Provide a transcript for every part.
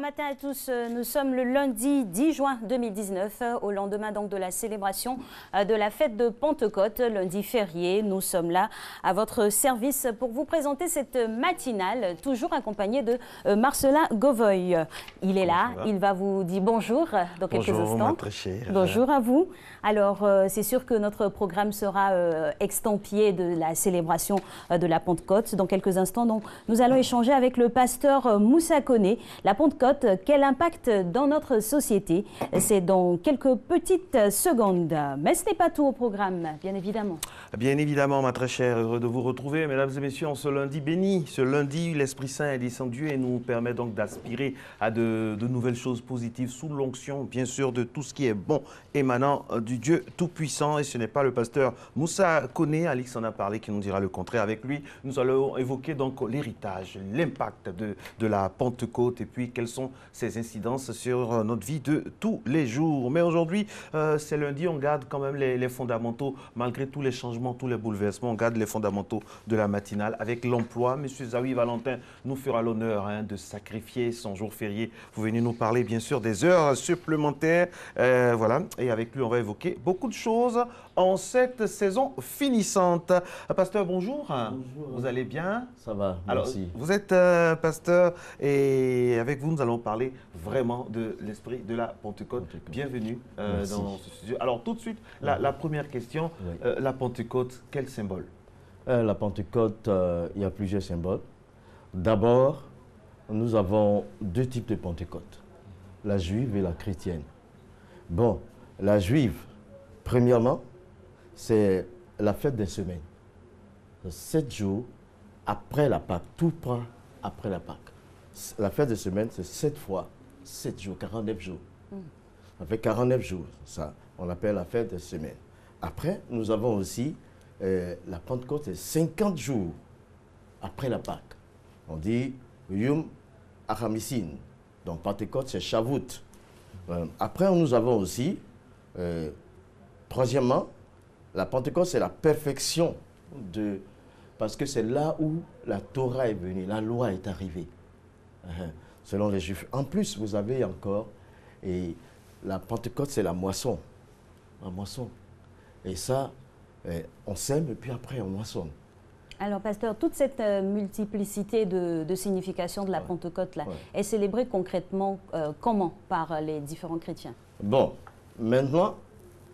matin à tous. Nous sommes le lundi 10 juin 2019, au lendemain donc de la célébration de la fête de Pentecôte, lundi férié. Nous sommes là à votre service pour vous présenter cette matinale, toujours accompagnée de Marcelin Govoy. Il est là, il va vous dire bonjour dans quelques instants. Bonjour, ma très chère. Bonjour à vous. Alors, c'est sûr que notre programme sera extempié de la célébration de la Pentecôte. Dans quelques instants, donc, nous allons échanger avec le pasteur Moussa Koné. La Pentecôte, quel impact dans notre société? C'est dans quelques petites secondes. Mais ce n'est pas tout au programme, bien évidemment. Bien évidemment, ma très chère, heureux de vous retrouver, mesdames et messieurs, en ce lundi béni. Ce lundi, l'Esprit Saint est descendu et nous permet donc d'aspirer à de nouvelles choses positives sous l'onction, bien sûr, de tout ce qui est bon émanant du Dieu Tout-Puissant. Et ce n'est pas le pasteur Moussa Koné, Alix en a parlé, qui nous dira le contraire. Avec lui, nous allons évoquer donc l'héritage, l'impact de la Pentecôte et puis quelles sont ses incidences sur notre vie de tous les jours. Mais aujourd'hui, c'est lundi, on garde quand même les fondamentaux, malgré tous les changements, tous les bouleversements, on garde les fondamentaux de la matinale avec l'emploi. Monsieur Zawi Valentin nous fera l'honneur de sacrifier son jour férié. Vous venez nous parler bien sûr des heures supplémentaires. Voilà, et avec lui, on va évoquer beaucoup de choses en cette saison finissante. Pasteur, bonjour. Bonjour. Vous allez bien? Ça va, Alors, merci. vous êtes pasteur et avec vous, nous allons parler vraiment de l'esprit de la Pentecôte. Bienvenue dans ce studio. Alors, tout de suite, la première question, la Pentecôte, quel symbole? La Pentecôte, il y a plusieurs symboles. D'abord, nous avons deux types de Pentecôte, la juive et la chrétienne. Bon, la juive, premièrement, c'est la fête des semaines. 7 jours après la Pâque, tout prend après la Pâque. La fête des semaines, c'est 7 fois 7 jours, 49 jours. Ça fait 49 jours, ça, on appelle la fête des semaines. Après, nous avons aussi la Pentecôte, c'est 50 jours après la Pâque. On dit Yom Hachamisin. Donc Pentecôte, c'est Shavuot. Après, nous avons aussi, troisièmement, la Pentecôte, c'est la perfection de... Parce que c'est là où la Torah est venue, la loi est arrivée, selon les Juifs. En plus, vous avez encore, et la Pentecôte, c'est la moisson. La moisson. Et ça, on sème et puis après, on moissonne. Alors, pasteur, toute cette multiplicité de significations de la Pentecôte là, est célébrée concrètement comment par les différents chrétiens? Bon, maintenant,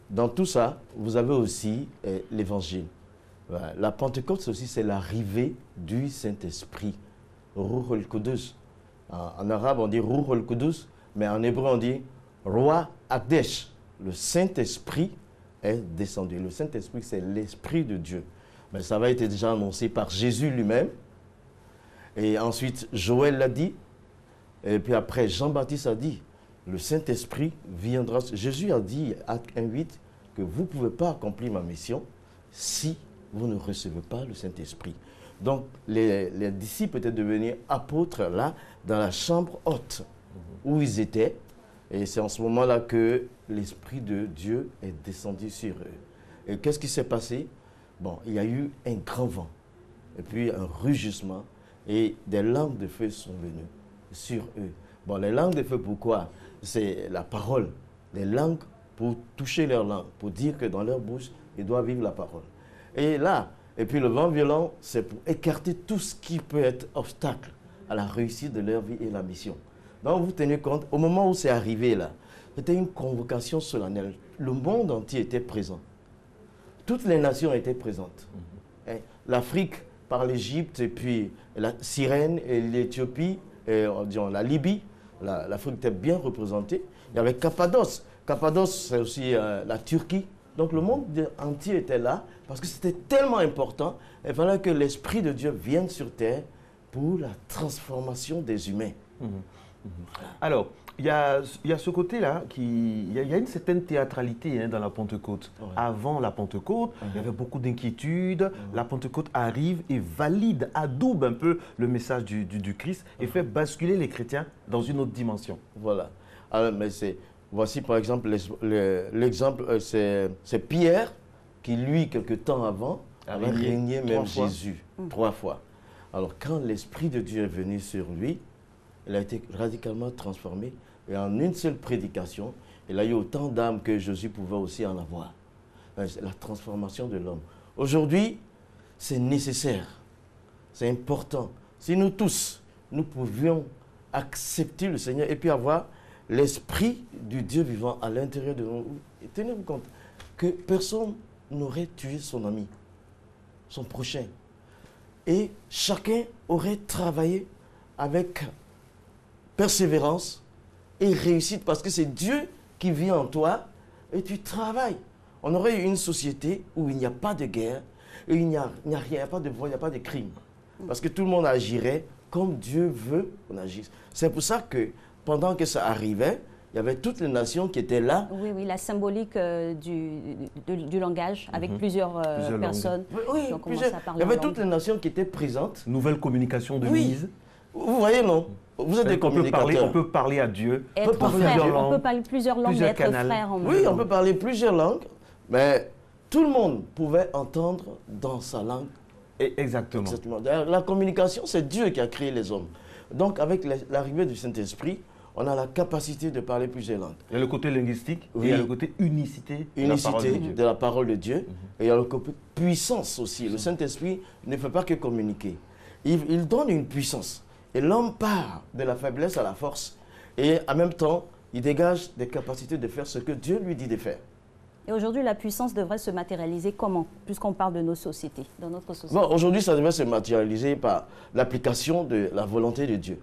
dans tout ça, vous avez aussi l'Évangile. Voilà. La Pentecôte aussi, c'est l'arrivée du Saint-Esprit, Ruh al-Qudus. En arabe, on dit Ruh al-Qudus, mais en hébreu, on dit Roi Akdesh. Le Saint-Esprit est descendu. Le Saint-Esprit, c'est l'Esprit de Dieu. Mais ça va être déjà annoncé par Jésus lui-même. Et ensuite, Joël l'a dit. Et puis après, Jean-Baptiste a dit, le Saint-Esprit viendra. Jésus a dit, acte 1:8, que vous ne pouvez pas accomplir ma mission si vous ne recevez pas le Saint-Esprit. Donc, les disciples étaient devenus apôtres là, dans la chambre haute où ils étaient. Et c'est en ce moment-là que l'Esprit de Dieu est descendu sur eux. Et qu'est-ce qui s'est passé? Bon, il y a eu un grand vent, et puis un rugissement, et des langues de feu sont venues sur eux. Bon, les langues de feu, pourquoi? C'est la parole. Les langues pour toucher leur langue, pour dire que dans leur bouche, ils doivent vivre la parole. Et là, et puis le vent violent, c'est pour écarter tout ce qui peut être obstacle à la réussite de leur vie et la mission. Donc vous tenez compte, au moment où c'est arrivé là, c'était une convocation solennelle. Le monde entier était présent. Toutes les nations étaient présentes. L'Afrique par l'Égypte, et puis la Cyrène et l'Éthiopie, et la Libye, l'Afrique était bien représentée. Il y avait Cappadoce. Cappadoce, c'est aussi la Turquie. Donc le monde entier était là parce que c'était tellement important. Il fallait que l'Esprit de Dieu vienne sur terre pour la transformation des humains. Alors, il y a ce côté-là, il y a une certaine théâtralité dans la Pentecôte. Avant la Pentecôte, il y avait beaucoup d'inquiétudes. La Pentecôte arrive et valide, adoube un peu le message du Christ et fait basculer les chrétiens dans une autre dimension. Voilà. Alors, mais voici par exemple l'exemple, c'est Pierre qui, lui, quelque temps avant, avait régné même Jésus 3 fois. Alors, quand l'Esprit de Dieu est venu sur lui, il a été radicalement transformé. Et en une seule prédication, il a eu autant d'âmes que Jésus pouvait aussi en avoir. La transformation de l'homme. Aujourd'hui, c'est nécessaire, c'est important. Si nous tous, nous pouvions accepter le Seigneur et puis avoir l'esprit du Dieu vivant à l'intérieur de nous. Et tenez-vous compte que personne n'aurait tué son ami, son prochain. Et chacun aurait travaillé avec persévérance et réussite parce que c'est Dieu qui vit en toi et tu travailles. On aurait eu une société où il n'y a pas de guerre, et il n'y a rien, il n'y a pas de vol, il n'y a pas de crime. Parce que tout le monde agirait comme Dieu veut qu'on agisse. C'est pour ça que pendant que ça arrivait, il y avait toutes les nations qui étaient là. Oui, oui, la symbolique du langage avec plusieurs personnes. Oui, plusieurs. Il y avait toutes les nations qui étaient présentes. Nouvelle communication de mise. Vous voyez, non? Vous êtes des communicateurs. On peut parler à Dieu. Être frère, on peut parler plusieurs langues, être frère en même temps. Oui, on peut parler plusieurs langues, mais tout le monde pouvait entendre dans sa langue. Exactement. Exactement. La communication, c'est Dieu qui a créé les hommes. Donc, avec l'arrivée du Saint-Esprit, on a la capacité de parler plusieurs langues. Il y a le côté linguistique, oui. Et il y a le côté unicité de la parole de Dieu. Et il y a le côté puissance aussi. Le Saint-Esprit ne fait pas que communiquer. Il donne une puissance. Et l'homme part de la faiblesse à la force. Et en même temps, il dégage des capacités de faire ce que Dieu lui dit de faire. Et aujourd'hui, la puissance devrait se matérialiser comment? Puisqu'on parle de nos sociétés, de notre société. Bon, aujourd'hui, ça devrait se matérialiser par l'application de la volonté de Dieu.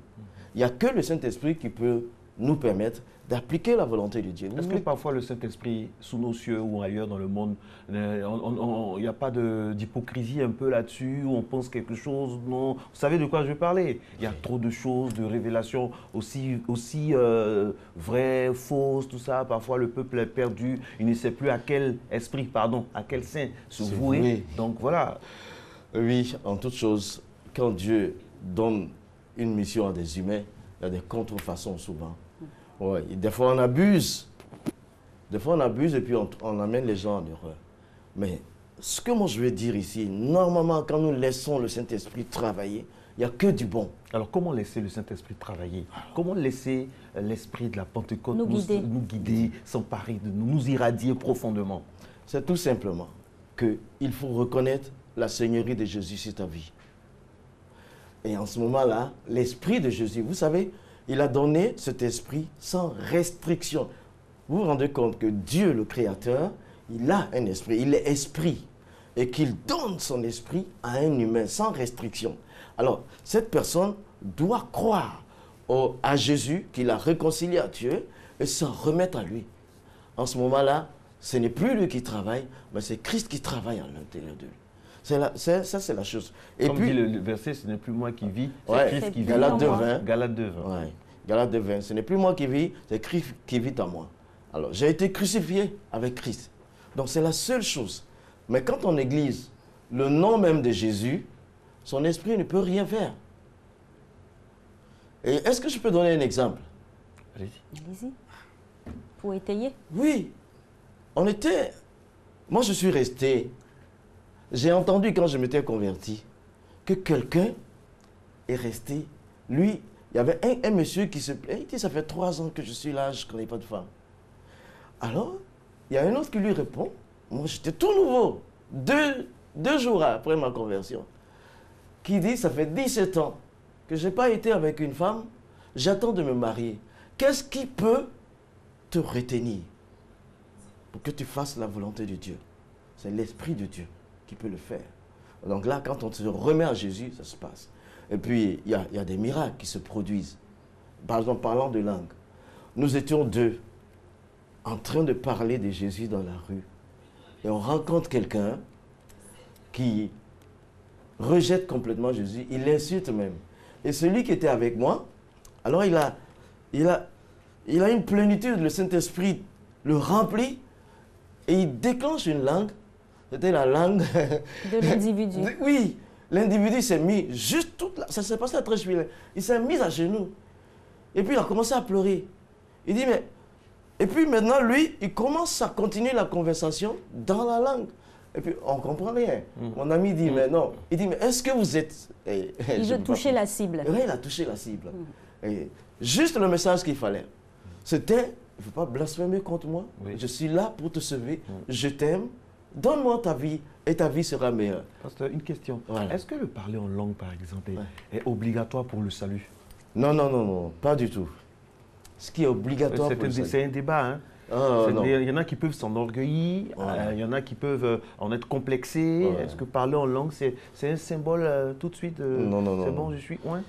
Il n'y a que le Saint-Esprit qui peut nous permettre d'appliquer la volonté de Dieu. Est-ce que parfois le Saint-Esprit, sous nos cieux ou ailleurs dans le monde, il n'y a pas d'hypocrisie un peu là-dessus, où on pense quelque chose? Non. Vous savez de quoi je veux parler? Il y a trop de choses, de révélations aussi vraies, fausses, tout ça. Parfois le peuple est perdu, il ne sait plus à quel esprit, pardon, à quel saint se vouer. Oui. Donc voilà. Oui, en toute chose, quand Dieu donne une mission à des humains, il y a des contrefaçons souvent. Ouais, des fois on abuse. Des fois on abuse et puis on amène les gens en erreur. Mais ce que moi je veux dire ici, normalement quand nous laissons le Saint-Esprit travailler, il n'y a que du bon. Alors comment laisser le Saint-Esprit travailler? Comment laisser l'esprit de la Pentecôte nous guider, s'emparer de nous, nous irradier profondément? C'est tout simplement qu'il faut reconnaître la Seigneurie de Jésus sur ta vie. Et en ce moment-là, l'Esprit de Jésus, vous savez, il a donné cet esprit sans restriction. Vous vous rendez compte que Dieu, le Créateur, il a un esprit, il est esprit. Et qu'il donne son esprit à un humain sans restriction. Alors, cette personne doit croire à Jésus, qu'il a réconcilié à Dieu, et s'en remettre à lui. En ce moment-là, ce n'est plus lui qui travaille, mais c'est Christ qui travaille à l'intérieur de lui. Ça, c'est la chose. Et comme puis, dit le verset, ce n'est plus moi qui vis, c'est ouais, Christ qui vit. Galates en 2, moi. 20. Galates 2, 20. Ouais, Galates 2, 20. Ce n'est plus moi qui vis, c'est Christ qui vit en moi. Alors, j'ai été crucifié avec Christ. Donc, c'est la seule chose. Mais quand on néglige le nom même de Jésus, son esprit ne peut rien faire. Et est-ce que je peux donner un exemple? Allez-y. Allez-y. Pour étayer. Oui. Moi, je suis resté. J'ai entendu quand je m'étais converti que quelqu'un est resté. Lui, il y avait un monsieur qui se plaît. Il dit, ça fait 3 ans que je suis là, je ne connais pas de femme. Alors, il y a un autre qui lui répond. Moi, j'étais tout nouveau. Deux jours après ma conversion. Qui dit, ça fait 17 ans que je n'ai pas été avec une femme. J'attends de me marier. Qu'est-ce qui peut te retenir pour que tu fasses la volonté de Dieu? C'est l'Esprit de Dieu qui peut le faire. Donc là, quand on se remet à Jésus, ça se passe. Et puis, il y a des miracles qui se produisent. Par exemple, parlant de langue. Nous étions 2 en train de parler de Jésus dans la rue. Et on rencontre quelqu'un qui rejette complètement Jésus. Il l'insulte même. Et celui qui était avec moi, alors il a une plénitude, le Saint-Esprit le remplit et il déclenche une langue. C'était la langue de l'individu. Oui, l'individu s'est mis juste toute la... Ça s'est passé à Trècheville. Il s'est mis à genoux. Et puis il a commencé à pleurer. Il dit, mais... Et puis maintenant, lui, il commence à continuer la conversation dans la langue. Et puis, on ne comprend rien. Mon ami dit, mais non. Il dit, mais est-ce que vous êtes... Il veut toucher la cible. Oui, il a touché la cible. Et juste le message qu'il fallait. C'était, il ne faut pas blasphémer contre moi. Oui. Je suis là pour te sauver. Je t'aime. Donne-moi ta vie et ta vie sera meilleure. Pasteur, une question. Voilà. Est-ce que le parler en langue, par exemple, est obligatoire pour le salut? Non, non, non, non, pas du tout. Ce qui est obligatoire pour le salut. C'est un débat, hein? Ah, non. Il y en a qui peuvent s'enorgueillir, Voilà. il y en a qui peuvent en être complexés. Voilà. Est-ce que parler en langue, c'est un symbole tout de suite? Non, non, non, c'est non. bon, je suis loin.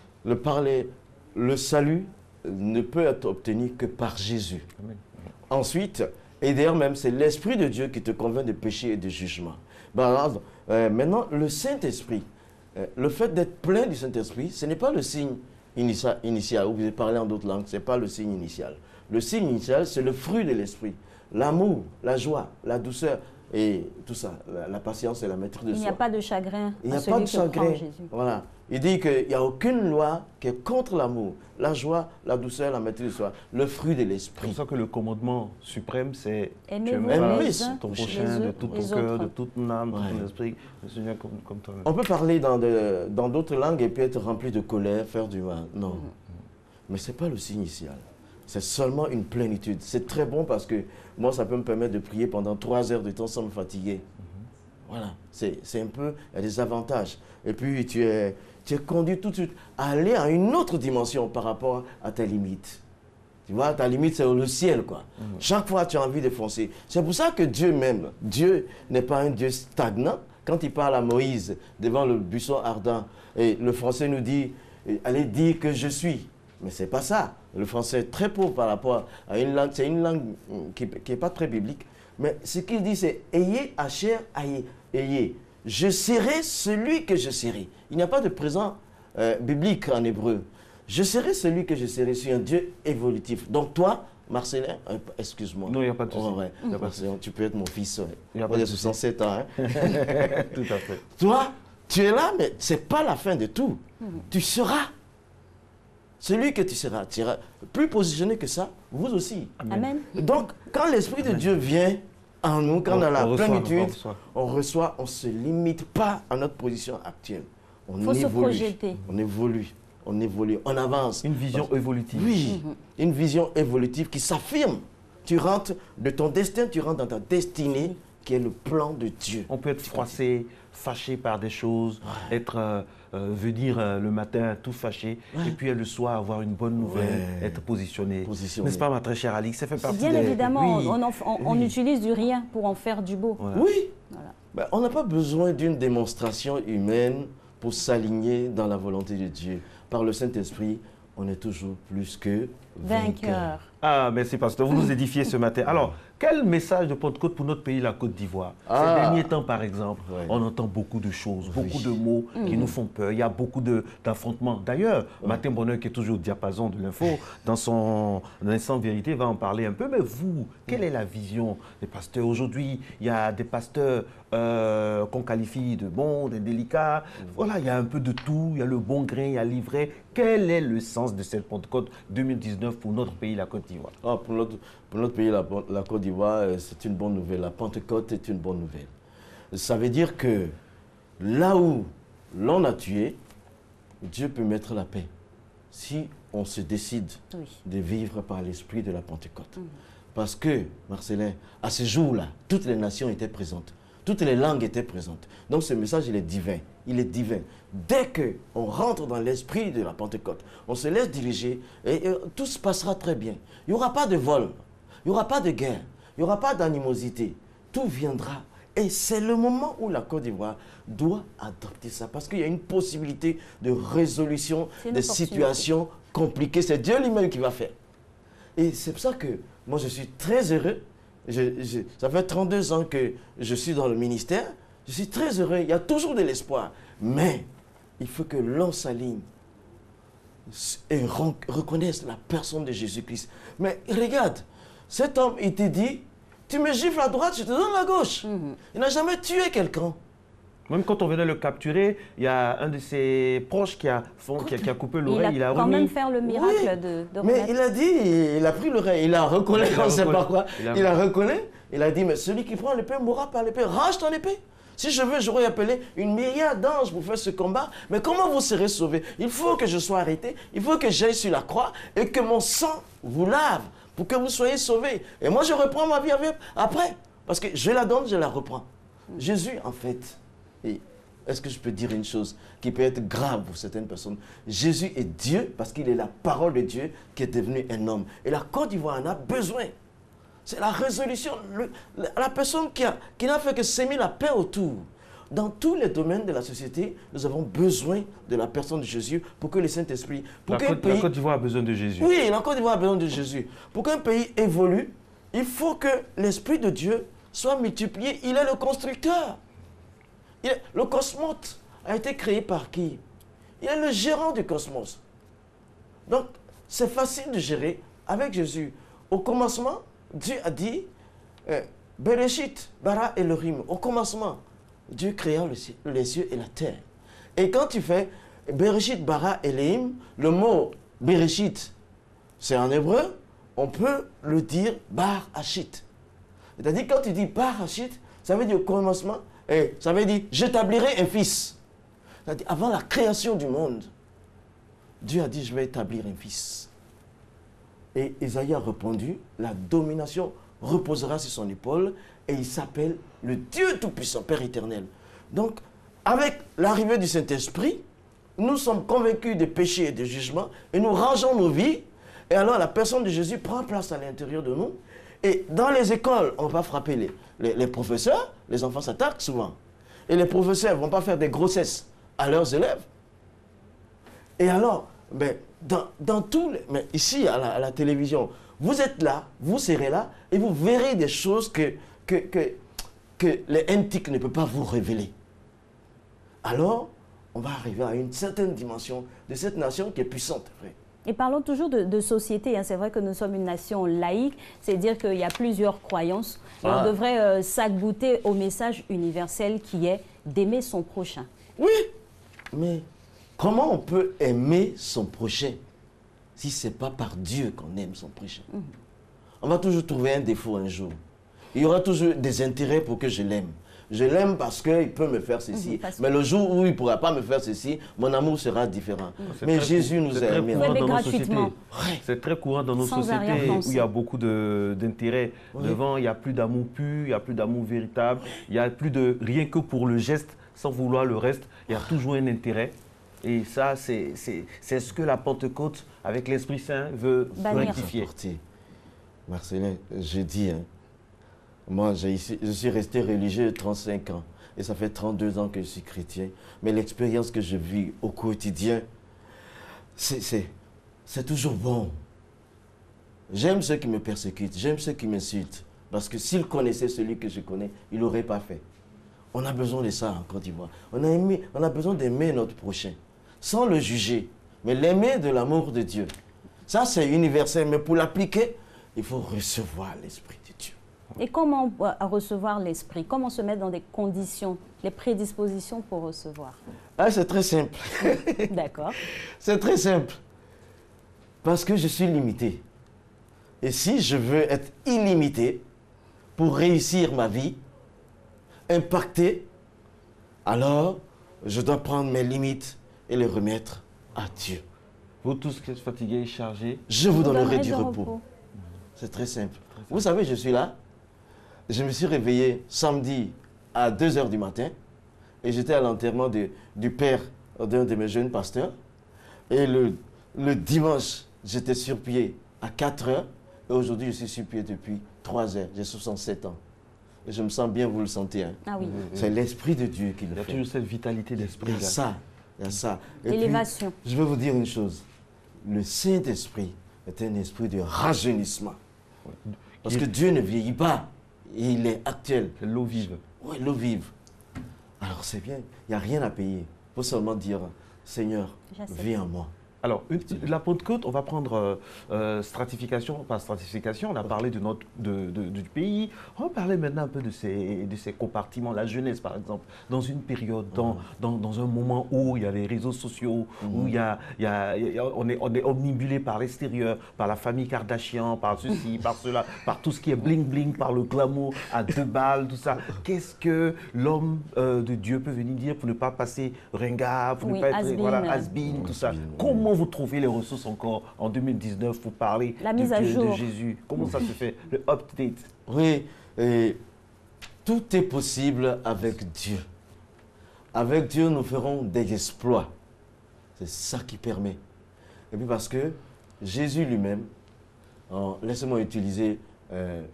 Le salut ne peut être obtenu que par Jésus. Amen. Ensuite, et d'ailleurs même, c'est l'Esprit de Dieu qui te convainc de péché et de jugement. Maintenant, le Saint-Esprit, le fait d'être plein du Saint-Esprit, ce n'est pas le signe initial, où vous parlez en d'autres langues, ce n'est pas le signe initial. Le signe initial, c'est le fruit de l'Esprit. L'amour, la joie, la douceur et tout ça, la patience et la maîtrise de soi. Il n'y a pas de chagrin. Il n'y a à celui pas de qui croit en chagrin. Jésus. Voilà. Il dit qu'il n'y a aucune loi qui est contre l'amour, la joie, la douceur, la maîtrise de soi, le fruit de C'est l'esprit. pour ça que le commandement suprême, c'est Aimez-vous aimer les uns ton les prochain de autres, tout ton les cœur, autres. de toute ton âme, de Ouais. ton esprit, le Seigneur comme toi-même. On peut parler dans d'autres langues et puis être rempli de colère, faire du mal. Non. Mais ce n'est pas le signe initial. C'est seulement une plénitude. C'est très bon parce que moi, ça peut me permettre de prier pendant 3 heures de temps sans me fatiguer. Voilà. C'est un peu, il y a des avantages. Et puis, tu es conduit tout de suite à aller à une autre dimension par rapport à tes limites. Tu vois, ta limite, c'est le ciel, quoi. Chaque fois, tu as envie de foncer. C'est pour ça que Dieu m'aime. Dieu n'est pas un Dieu stagnant. Quand il parle à Moïse devant le buisson ardent, et le français nous dit, allez dire que je suis. Mais ce n'est pas ça. Le français est très pauvre par rapport à une langue. C'est une langue qui n'est pas très biblique. Mais ce qu'il dit, c'est ayez, Asher, ayez. Je serai celui que je serai. Il n'y a pas de présent biblique en hébreu. Je serai celui que je serai. Je suis un Dieu évolutif. Donc toi, Marcelin, excuse-moi. Non, il n'y a pas de souci. Ouais. Il y a pas de souci. Tu peux être mon fils. Il y a pas Moi, de j'ai souci. 67 ans. Hein. Tout à fait. Toi, tu es là, mais ce n'est pas la fin de tout. Tu seras. Celui que tu seras plus positionné que ça, vous aussi. Amen. Donc, quand l'Esprit de Dieu vient en nous, quand on a la reçoit, plénitude, on reçoit. on ne se limite pas à notre position actuelle. On Faut se évolue. projeter. On évolue, on avance. Une vision évolutive. Oui, une vision évolutive qui s'affirme. Tu rentres de ton destin, tu rentres dans ta destinée qui est le plan de Dieu. On peut être froissé, fâché par des choses, venir le matin tout fâché, et puis le soir avoir une bonne nouvelle, être positionné. N'est-ce pas, ma très chère Alix? Ça fait partie Bien des... évidemment, Oui. on utilise du rien pour en faire du beau. Voilà. Oui, Voilà. ben, on n'a pas besoin d'une démonstration humaine pour s'aligner dans la volonté de Dieu. Par le Saint-Esprit, on est toujours plus que Vainqueur. Ah, merci, pasteur. Vous nous édifiez ce matin. Alors, quel message de Pentecôte pour notre pays, la Côte d'Ivoire? Ces derniers temps, par exemple, on entend beaucoup de choses, beaucoup de mots qui nous font peur. Il y a beaucoup d'affrontements. D'ailleurs, Martin Bonheur, qui est toujours au diapason de l'info, dans son instant vérité, va en parler un peu. Mais vous, quelle est la vision des pasteurs? Aujourd'hui, il y a des pasteurs qu'on qualifie de bons, de délicats. Voilà, il y a un peu de tout. Il y a le bon grain, il y a l'ivraie. Quel est le sens de cette Pentecôte 2019 pour notre pays, la Côte d'Ivoire? Pour notre pays, la Côte d'Ivoire, c'est une bonne nouvelle. La Pentecôte est une bonne nouvelle. Ça veut dire que là où l'on a tué, Dieu peut mettre la paix. Si on se décide de vivre par l'esprit de la Pentecôte. Parce que, Marcelin, à ce jour-là, toutes les nations étaient présentes. Toutes les langues étaient présentes. Donc ce message, il est divin. Il est divin. Dès qu'on rentre dans l'esprit de la Pentecôte, on se laisse diriger et tout se passera très bien. Il n'y aura pas de vol, il n'y aura pas de guerre, il n'y aura pas d'animosité. Tout viendra. Et c'est le moment où la Côte d'Ivoire doit adopter ça. Parce qu'il y a une possibilité de résolution des situations compliquées. C'est Dieu lui-même qui va faire. Et c'est pour ça que moi, je suis très heureux. Ça fait 32 ans que je suis dans le ministère. Je suis très heureux. Il y a toujours de l'espoir. Mais il faut que l'on s'aligne et reconnaisse la personne de Jésus-Christ. Mais regarde, cet homme, il te dit, tu me gifles à droite, je te donne la gauche. Il n'a jamais tué quelqu'un. Même quand on venait le capturer, il y a un de ses proches qui a coupé l'oreille. Il a quand même fait le miracle de mais il a dit, il a pris l'oreille, il a reconnu, on ne sait pas quoi. Il a reconnu, il a dit, mais celui qui prend l'épée mourra par l'épée. Range ton épée. Si je veux, j'aurais appelé une myriade d'anges pour faire ce combat. Mais comment vous serez sauvés? Il faut que je sois arrêté, il faut que j'aille sur la croix et que mon sang vous lave pour que vous soyez sauvés. Et moi, je reprends ma vie après. Parce que je la donne, je la reprends. Jésus, en fait, est-ce que je peux dire une chose qui peut être grave pour certaines personnes? Jésus est Dieu parce qu'il est la parole de Dieu qui est devenu un homme. Et la Côte d'Ivoire en a besoin. C'est la résolution, la personne qui n'a fait que s'aimer la paix autour. Dans tous les domaines de la société, nous avons besoin de la personne de Jésus pour que le Saint-Esprit... La Côte d'Ivoire a besoin de Jésus. Oui, la Côte d'Ivoire a besoin de Jésus. Pour qu'un pays évolue, il faut que l'Esprit de Dieu soit multiplié. Il est le constructeur. Le cosmos a été créé par qui? Il est le gérant du cosmos. Donc, c'est facile de gérer avec Jésus. Au commencement, Dieu a dit, Bereshit, bara Elohim. Au commencement, Dieu créa les cieux et la terre. Et quand tu fais Bereshit, bara Elohim, le mot Bereshit, c'est en hébreu, on peut le dire bar hachit. C'est-à-dire, quand tu dis bar hachit, ça veut dire au commencement, et ça veut dire j'établirai un fils. C'est-à-dire, avant la création du monde, Dieu a dit, je vais établir un fils. Et Isaïe a répondu, la domination reposera sur son épaule et il s'appelle le Dieu Tout-Puissant, Père éternel. Donc, avec l'arrivée du Saint-Esprit, nous sommes convaincus des péchés et des jugements et nous rangeons nos vies. Et alors, la personne de Jésus prend place à l'intérieur de nous. Et dans les écoles, on va frapper les professeurs, les enfants s'attaquent souvent. Et les professeurs ne vont pas faire des grossesses à leurs élèves. Et alors, ben, dans tous les... Mais ici, à la télévision, vous êtes là, vous serez là, et vous verrez des choses que les NTIC ne peuvent pas vous révéler. Alors, on va arriver à une certaine dimension de cette nation qui est puissante. Vrai. Et parlons toujours de société. Hein. C'est vrai que nous sommes une nation laïque, c'est-à-dire qu'il y a plusieurs croyances. Et on devrait s'agoûter au message universel qui est d'aimer son prochain. Oui, mais comment on peut aimer son prochain si ce n'est pas par Dieu qu'on aime son prochain? On va toujours trouver un défaut un jour. Il y aura toujours des intérêts pour que je l'aime. Je l'aime parce qu'il peut me faire ceci. Mais le jour où il ne pourra pas me faire ceci, mon amour sera différent. Mais Jésus nous a aimés. Gratuitement. C'est très courant dans nos sociétés où il y a beaucoup d'intérêt devant. Il n'y a plus d'amour pur, il n'y a plus d'amour véritable. Il n'y a plus de rien que pour le geste, sans vouloir le reste. Il y a toujours un intérêt. Et ça, c'est ce que la Pentecôte, avec l'Esprit Saint, veut rectifier. Marcelin, je dis... Moi, je suis resté religieux 35 ans et ça fait 32 ans que je suis chrétien. Mais l'expérience que je vis au quotidien, c'est toujours bon. J'aime ceux qui me persécutent, j'aime ceux qui m'insultent. Parce que s'ils connaissaient celui que je connais, ils ne l'auraient pas fait. On a besoin de ça en Côte d'Ivoire. On a besoin d'aimer notre prochain, sans le juger, mais l'aimer de l'amour de Dieu. Ça, c'est universel, mais pour l'appliquer, il faut recevoir l'Esprit de Dieu. Et comment recevoir l'Esprit? Comment se mettre dans des conditions, les prédispositions pour recevoir? Ah, c'est très simple. D'accord. C'est très simple. Parce que je suis limité. Et si je veux être illimité pour réussir ma vie, impacter, alors je dois prendre mes limites et les remettre à Dieu. Vous tous qui êtes fatigués et chargés, je vous donnerai du repos. C'est très simple. Vous savez, je suis là. Je me suis réveillé samedi à 2 h du matin et j'étais à l'enterrement du père d'un de mes jeunes pasteurs. Et le dimanche, j'étais sur pied à 4 h et aujourd'hui, je suis sur pied depuis 3 h. J'ai 67 ans. Et je me sens bien, vous le sentez. Hein? Ah oui. C'est l'Esprit de Dieu qui le fait. Il y a toujours cette vitalité d'esprit. Il y a ça. Il y a ça. Élévation. Je vais vous dire une chose. Le Saint-Esprit est un esprit de rajeunissement. Parce que Dieu ne vieillit pas. Il est actuel. C'est l'eau vive. Oui, l'eau vive. Alors c'est bien. Il n'y a rien à payer. Il faut seulement dire, Seigneur, viens en moi. Alors, la Pentecôte, on va prendre stratification par stratification. On a parlé du pays. On va parler maintenant un peu de ces compartiments. La jeunesse, par exemple, dans une période, dans un moment où il y a les réseaux sociaux, où on est omnibulé par l'extérieur, par la famille Kardashian, par ceci, par cela, par tout ce qui est bling-bling, par le glamour à 2 balles, tout ça. Qu'est-ce que l'homme de Dieu peut venir dire pour ne pas passer ringard, pour ne pas être has-been, tout ça? Comment vous trouvez les ressources encore en 2019 pour parler de Jésus? Comment ça se fait, le update? Oui, tout est possible avec Dieu. Avec Dieu, nous ferons des exploits. C'est ça qui permet. Et puis parce que Jésus lui-même, laissez-moi utiliser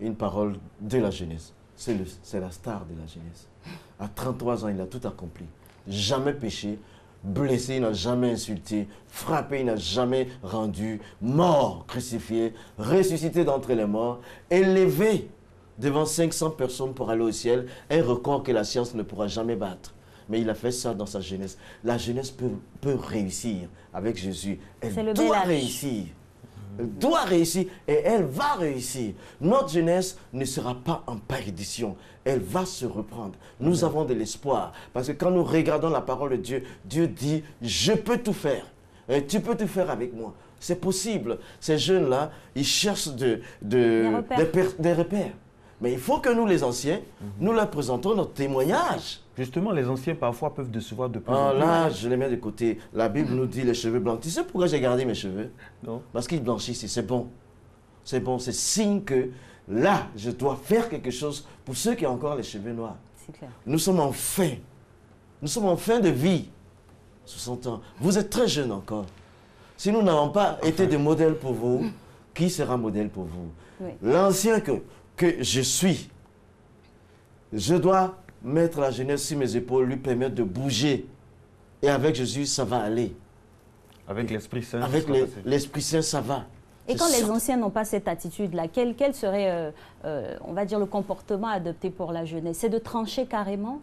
une parole de la jeunesse. C'est la star de la jeunesse. À 33 ans, il a tout accompli. Jamais péché. Blessé, il n'a jamais insulté. Frappé, il n'a jamais rendu. Mort, crucifié. Ressuscité d'entre les morts. Élevé devant 500 personnes pour aller au ciel. Un record que la science ne pourra jamais battre. Mais il a fait ça dans sa jeunesse. La jeunesse peut réussir avec Jésus. Elle doit réussir. Elle doit réussir et elle va réussir. Notre jeunesse ne sera pas en perdition. Elle va se reprendre. Nous avons de l'espoir. Parce que quand nous regardons la parole de Dieu, Dieu dit, je peux tout faire. Et tu peux tout faire avec moi. C'est possible. Ces jeunes-là, ils cherchent des repères. Mais il faut que nous, les anciens, nous leur présentons notre témoignage. Justement, les anciens parfois peuvent décevoir de plus en plus. Là, je les mets de côté. La Bible nous dit les cheveux blancs. Tu sais pourquoi j'ai gardé mes cheveux? Non. Parce qu'ils blanchissent et c'est bon. C'est bon, c'est signe que là, je dois faire quelque chose pour ceux qui ont encore les cheveux noirs. C'est clair. Nous sommes en fin. Nous sommes en fin de vie. 60 ans. Vous êtes très jeune encore. Si nous n'avons pas été des modèles pour vous, qui sera modèle pour vous? Oui. L'ancien que je suis, je dois mettre la jeunesse sur mes épaules, lui permettre de bouger. Et avec Jésus, ça va aller. Avec l'Esprit Saint. Avec l'Esprit Saint, ça va. Et quand les anciens n'ont pas cette attitude-là, quel serait, on va dire, le comportement adopté pour la jeunesse? C'est de trancher carrément?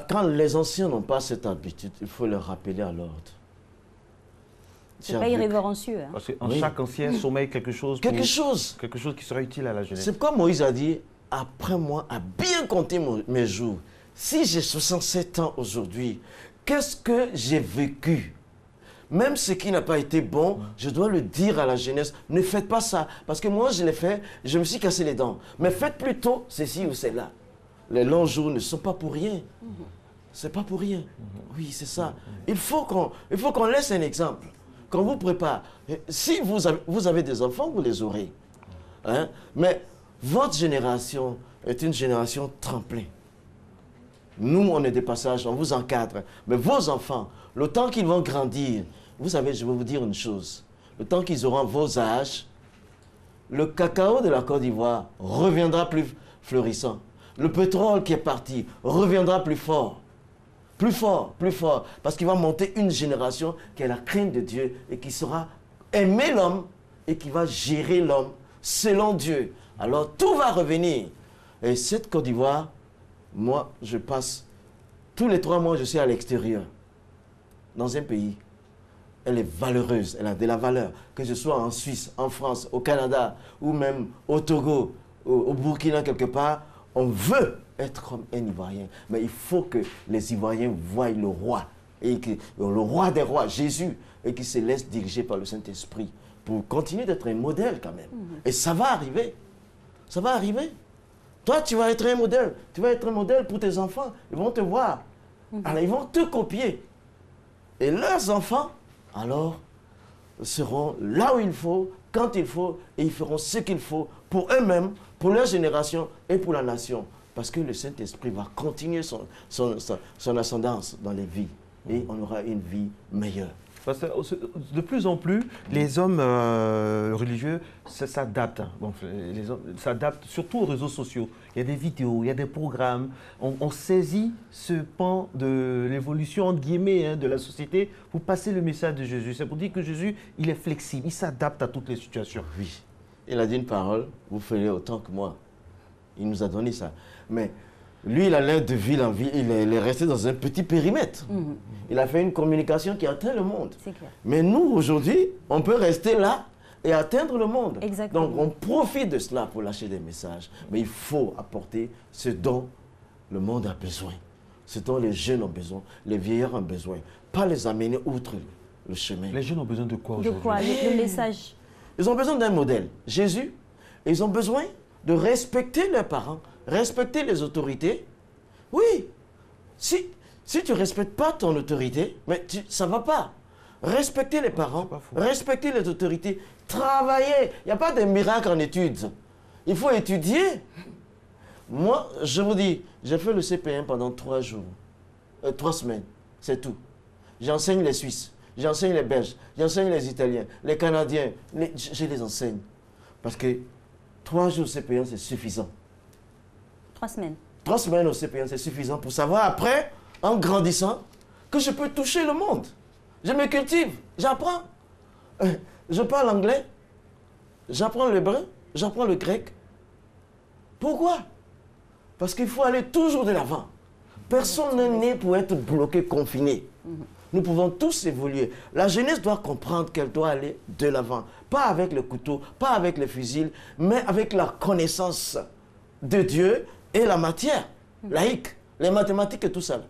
Quand les anciens n'ont pas cette habitude, il faut leur rappeler à l'ordre. C'est pas irrévérencieux. Hein? Parce qu'en chaque ancien sommeille quelque chose qui serait utile à la jeunesse. C'est pourquoi Moïse a dit, après moi, à bien compter mes jours. Si j'ai 67 ans aujourd'hui, qu'est-ce que j'ai vécu? Même ce qui n'a pas été bon, je dois le dire à la jeunesse. Ne faites pas ça. Parce que moi, je l'ai fait, je me suis cassé les dents. Mais faites plutôt ceci ou cela. Les longs jours ne sont pas pour rien. C'est pas pour rien. Oui, c'est ça. Il faut qu'on laisse un exemple. Qu'on vous prépare. Si vous avez des enfants, vous les aurez. Hein? Mais votre génération est une génération tremplin. Nous, on est des passages, on vous encadre. Mais vos enfants, le temps qu'ils vont grandir, vous savez, je vais vous dire une chose. Le temps qu'ils auront vos âges, le cacao de la Côte d'Ivoire reviendra plus fleurissant. Le pétrole qui est parti reviendra plus fort. Plus fort, plus fort. Parce qu'il va monter une génération qui a la crainte de Dieu et qui saura aimer l'homme et qui va gérer l'homme selon Dieu. Alors tout va revenir. Et cette Côte d'Ivoire, moi, je passe tous les 3 mois, je suis à l'extérieur, dans un pays. Elle est valeureuse, elle a de la valeur. Que je sois en Suisse, en France, au Canada, ou même au Togo, au Burkina, quelque part, on veut être comme un Ivoirien. Mais il faut que les Ivoiriens voient le roi, et le roi des rois, Jésus, et qui se laisse diriger par le Saint-Esprit pour continuer d'être un modèle quand même. Et ça va arriver. Ça va arriver. Toi, tu vas être un modèle. Tu vas être un modèle pour tes enfants. Ils vont te voir. Alors, ils vont te copier. Et leurs enfants, alors, seront là où il faut, quand il faut, et ils feront ce qu'il faut pour eux-mêmes, pour leur génération et pour la nation. Parce que le Saint-Esprit va continuer son ascendance dans les vies. Et on aura une vie meilleure. Parce que de plus en plus, les hommes religieux s'adaptent. Bon, les hommes s'adaptent surtout aux réseaux sociaux. Il y a des vidéos, il y a des programmes. On saisit ce pan de l'évolution, entre guillemets, hein, de la société pour passer le message de Jésus. C'est pour dire que Jésus, il est flexible, il s'adapte à toutes les situations. Oui. Il a dit une parole, vous ferez autant que moi. Il nous a donné ça. Mais Lui, il allait de ville en ville, il est resté dans un petit périmètre. Il a fait une communication qui atteint le monde. C'est clair. Mais nous, aujourd'hui, on peut rester là et atteindre le monde. Exactement. Donc, on profite de cela pour lâcher des messages. Mais il faut apporter ce dont le monde a besoin. Ce dont les jeunes ont besoin, les vieillards ont besoin. Pas les amener outre le chemin. Les jeunes ont besoin de quoi De aujourd'hui? quoi? Le message. Ils ont besoin d'un modèle, Jésus. Et ils ont besoin de respecter leurs parents, respecter les autorités. Oui, si tu ne respectes pas ton autorité, mais ça ne va pas. Respecter les parents, respecter les autorités, travailler. Il n'y a pas de miracle en études. Il faut étudier. Moi, je vous dis, j'ai fait le CP1 pendant 3 jours, 3 semaines, c'est tout. J'enseigne les Suisses, j'enseigne les Belges, j'enseigne les Italiens, les Canadiens, je les enseigne. Parce que 3 jours au CP1, c'est suffisant. 3 semaines. 3 semaines au CP1, c'est suffisant pour savoir après, en grandissant, que je peux toucher le monde. Je me cultive, j'apprends. Je parle anglais, j'apprends l'hébreu, j'apprends le grec. Pourquoi? Parce qu'il faut aller toujours de l'avant. Personne n'est né pour être bloqué, confiné. Nous pouvons tous évoluer. La jeunesse doit comprendre qu'elle doit aller de l'avant. Pas avec le couteau, pas avec les fusils, mais avec la connaissance de Dieu et la matière, laïque, les mathématiques et tout ça.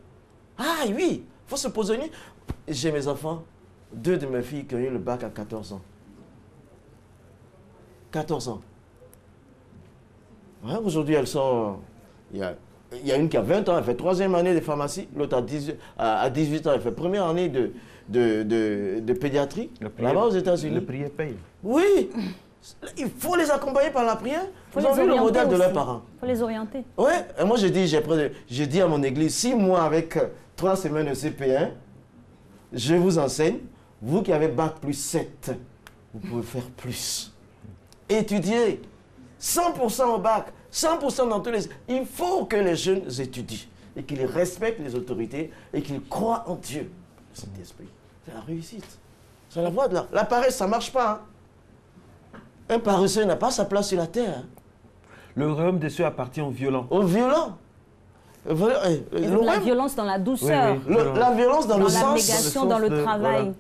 Ah oui, il faut se poser. J'ai mes enfants, 2 de mes filles qui ont eu le bac à 14 ans. 14 ans. Ouais, aujourd'hui, elles sont... Il y a une qui a 20 ans, elle fait 3e année de pharmacie. L'autre à 18 ans, elle fait 1re année de pédiatrie. Là-bas aux États-Unis. Le prière paye. Oui, il faut les accompagner par la prière. Faut Ils ont vu le modèle de leurs parents. Il faut les orienter. Oui, et moi j'ai dit à mon église, 6 mois avec 3 semaines de CP1, je vous enseigne, vous qui avez bac plus 7, vous pouvez faire plus. Étudier, 100% au bac, 100% dans tous les... Il faut que les jeunes étudient et qu'ils respectent les autorités et qu'ils croient en Dieu. Cet esprit, c'est la réussite. C'est la voie de la paresse, ça ne marche pas. Hein. Un paresseux n'a pas sa place sur la terre. Hein. Le royaume des cieux appartient aux violents. Aux violents. La violence dans la douceur. Oui, oui. La violence dans le sens... L'abnégation, dans le travail.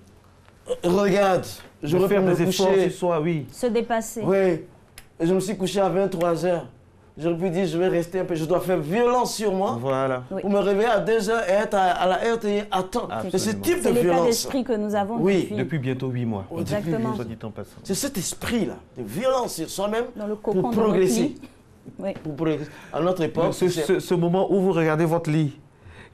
Voilà. Regarde, j'aurais pu me coucher... Soi, oui. Se dépasser. Oui, je me suis couché à 23 h. J'aurais pu dire, je vais rester un peu, je dois faire violence sur moi. Voilà. Oui. Pour me réveiller à 2 h et être à la RTI à temps. C'est ce type de C'est l'état violence. d'esprit que nous avons Depuis bientôt 8 mois. Exactement. Soit dit en passant. C'est cet esprit-là, de violence sur soi-même dans le pour cocon de progresser. notre lit. Oui. Pour progresser. À notre époque, Ce moment où vous regardez votre lit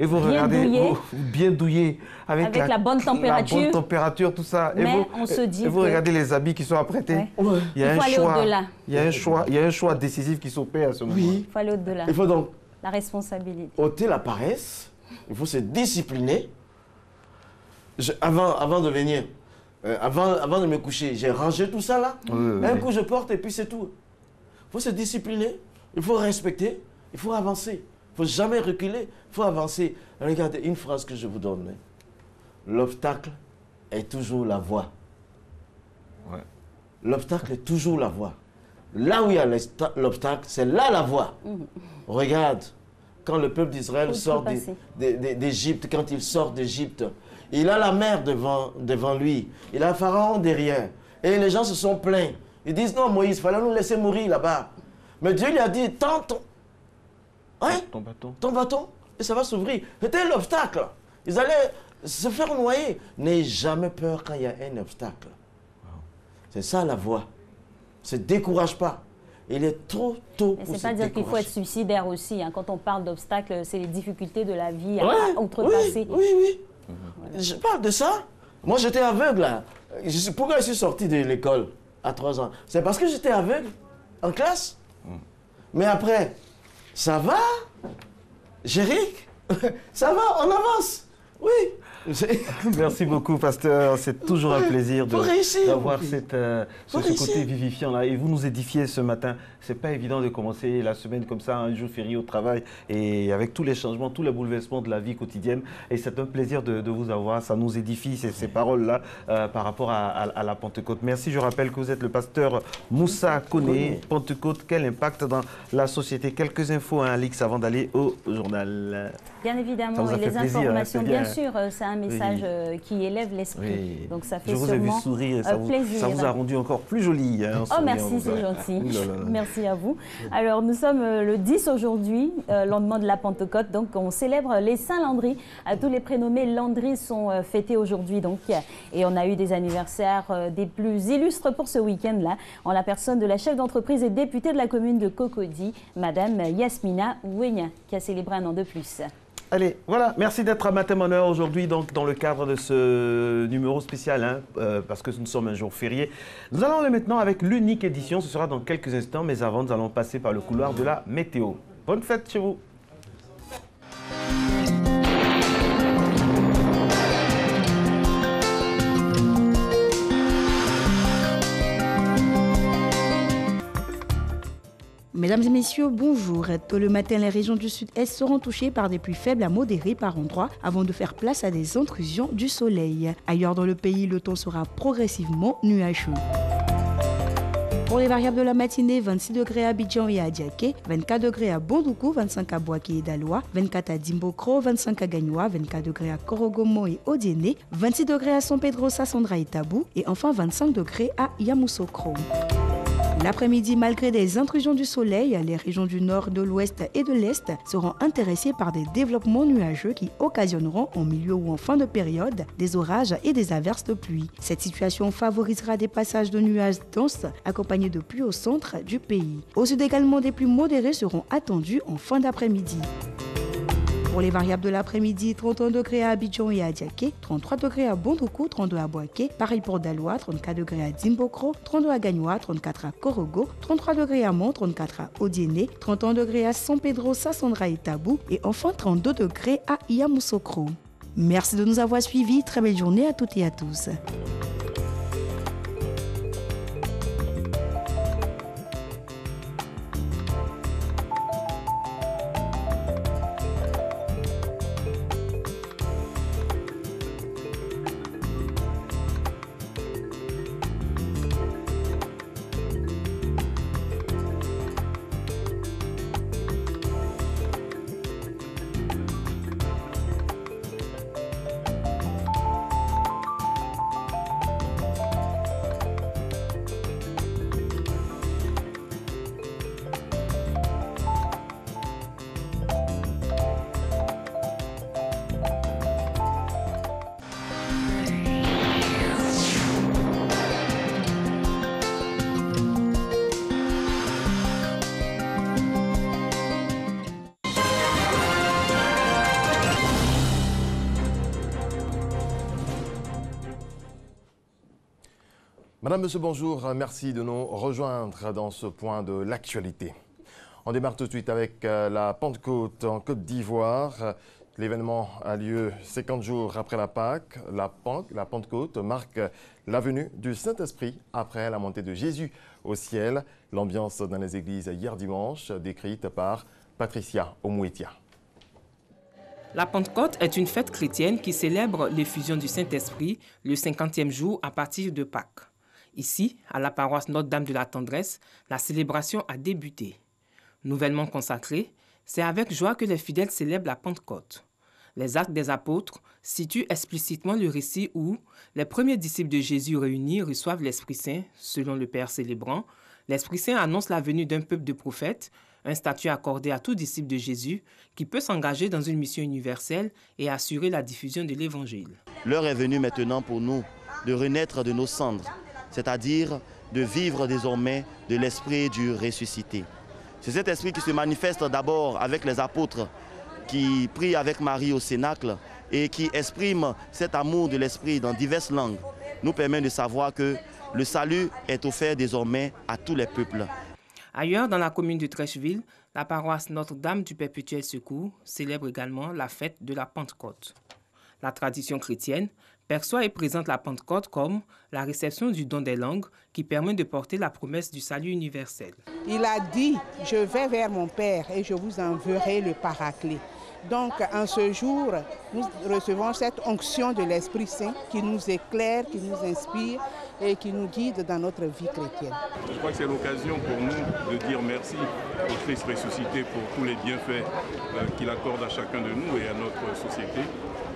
et vous Bien regardez douillé. bien douillé avec la bonne température. La bonne température, tout ça. Mais on se dit et vous que- regardez les habits qui sont apprêtés. Ouais. Ouais. Il y a Il faut un aller choix. au-delà. Il y a un choix décisif qui s'opère à ce moment. Oui. Il faut aller au-delà. Il faut donc La responsabilité. ôter la paresse, il faut se discipliner. Avant de venir, avant de me coucher, j'ai rangé tout ça là. Un coup je porte et puis c'est tout. Il faut se discipliner, il faut respecter, il faut avancer. Il ne faut jamais reculer, il faut avancer. Regardez une phrase que je vous donne. L'obstacle est toujours la voie. Ouais. L'obstacle est toujours la voie. Là où il y a l'obstacle, c'est là la voie. Regarde, quand le peuple d'Israël Faut sort passer. d'Égypte, quand il sort d'Égypte, il a la mer devant lui, il a Pharaon derrière. Et les gens se sont plaints. Ils disent, non Moïse, il fallait nous laisser mourir là-bas. Mais Dieu lui a dit, tends ton bâton, et ça va s'ouvrir. C'était l'obstacle. Ils allaient se faire noyer. N'aie jamais peur quand il y a un obstacle. C'est ça la voie. Ne se décourage pas. Il est trop tôt Mais pour c'est se pas dire qu'il faut être décourager. suicidaire aussi. Hein. Quand on parle d'obstacles, c'est les difficultés de la vie Ouais, à outrepasser. oui. Je parle de ça. Moi, j'étais aveugle. Là. Pourquoi je suis sorti de l'école à 3 ans? C'est parce que j'étais aveugle en classe. Mais après, ça va, Jéric? Ça va, on avance. Oui. Merci beaucoup, pasteur. C'est toujours un plaisir d'avoir ce côté vivifiant-là. Et vous nous édifiez ce matin. Ce n'est pas évident de commencer la semaine comme ça, un jour férié au travail, et avec tous les changements, tous les bouleversements de la vie quotidienne. Et c'est un plaisir de vous avoir. Ça nous édifie, ces paroles-là, par rapport à la Pentecôte. Merci. Je rappelle que vous êtes le pasteur Moussa Koné. Pentecôte, quel impact dans la société? Quelques infos, hein, Alix, avant d'aller au journal. Bien évidemment, et les informations, bien sûr, c'est un message qui élève l'esprit. Oui. Donc ça fait Je vous ai vu sourire, plaisir. Ça vous a rendu encore plus jolie. Hein, oh merci, c'est gentil. Merci à vous. Alors nous sommes le 10 aujourd'hui, lendemain de la Pentecôte, donc on célèbre les Saint-Landry. Tous les prénommés Landry sont fêtés aujourd'hui, donc, et on a eu des anniversaires des plus illustres pour ce week-end-là, en la personne de la chef d'entreprise et députée de la commune de Cocody, Madame Yasmina Ouenya, qui a célébré un an de plus. Allez, voilà, merci d'être à Matin Bonheur aujourd'hui, donc dans le cadre de ce numéro spécial, hein, parce que nous sommes un jour férié. Nous allons aller maintenant avec l'unique édition, ce sera dans quelques instants, mais avant, nous allons passer par le couloir de la météo. Bonne fête chez vous. Mesdames et messieurs, bonjour. Tôt le matin, les régions du sud-est seront touchées par des pluies faibles à modérées par endroits avant de faire place à des intrusions du soleil. Ailleurs dans le pays, le temps sera progressivement nuageux. Pour les variables de la matinée, 26 degrés à Abidjan et à Diaké, 24 degrés à Bondoukou, 25 à Boaké et Daloa, 24 à Dimbokro, 25 à Gagnoa, 24 degrés à Korogomo et Odiéné, 26 degrés à San Pedro, Sassandra et Tabou et enfin 25 degrés à Yamoussoukro. L'après-midi, malgré des intrusions du soleil, les régions du nord, de l'ouest et de l'est seront intéressées par des développements nuageux qui occasionneront en milieu ou en fin de période des orages et des averses de pluie. Cette situation favorisera des passages de nuages denses accompagnés de pluie au centre du pays. Au sud également, des pluies modérées seront attendues en fin d'après-midi. Pour les variables de l'après-midi, 31 degrés à Abidjan et à Diaké, 33 degrés à Bondoukou, 32 à Boaké, pareil pour Daloa, 34 degrés à Dimbokro, 32 à Gagnoa, 34 à Korogo, 33 degrés à Mont, 34 à Odiéné, 31 degrés à San Pedro, Sassandra et Tabou et enfin 32 degrés à Yamoussoukro. Merci de nous avoir suivis, très belle journée à toutes et à tous. Madame, Monsieur, bonjour. Merci de nous rejoindre dans ce point de l'actualité. On démarre tout de suite avec la Pentecôte en Côte d'Ivoire. L'événement a lieu 50 jours après la Pâque. La Pentecôte marque la venue du Saint-Esprit après la montée de Jésus au ciel. L'ambiance dans les églises hier dimanche, décrite par Patricia Omouetia. La Pentecôte est une fête chrétienne qui célèbre l'effusion du Saint-Esprit le 50e jour à partir de Pâques. Ici, à la paroisse Notre-Dame de la Tendresse, la célébration a débuté. Nouvellement consacrée, c'est avec joie que les fidèles célèbrent la Pentecôte. Les Actes des Apôtres situent explicitement le récit où les premiers disciples de Jésus réunis reçoivent l'Esprit Saint, selon le Père célébrant. L'Esprit Saint annonce la venue d'un peuple de prophètes, un statut accordé à tout disciple de Jésus qui peut s'engager dans une mission universelle et assurer la diffusion de l'Évangile. L'heure est venue maintenant pour nous de renaître de nos cendres, c'est-à-dire de vivre désormais de l'esprit du ressuscité. C'est cet esprit qui se manifeste d'abord avec les apôtres qui prient avec Marie au Cénacle et qui exprime cet amour de l'esprit dans diverses langues, nous permet de savoir que le salut est offert désormais à tous les peuples. Ailleurs, dans la commune de Trècheville, la paroisse Notre-Dame du Perpétuel Secours célèbre également la fête de la Pentecôte. La tradition chrétienne perçoit et présente la Pentecôte comme la réception du don des langues qui permet de porter la promesse du salut universel. Il a dit « Je vais vers mon Père et je vous enverrai le Paraclet ». Donc, en ce jour, nous recevons cette onction de l'Esprit Saint qui nous éclaire, qui nous inspire et qui nous guide dans notre vie chrétienne. Je crois que c'est l'occasion pour nous de dire merci au Christ ressuscité pour tous les bienfaits qu'il accorde à chacun de nous et à notre société,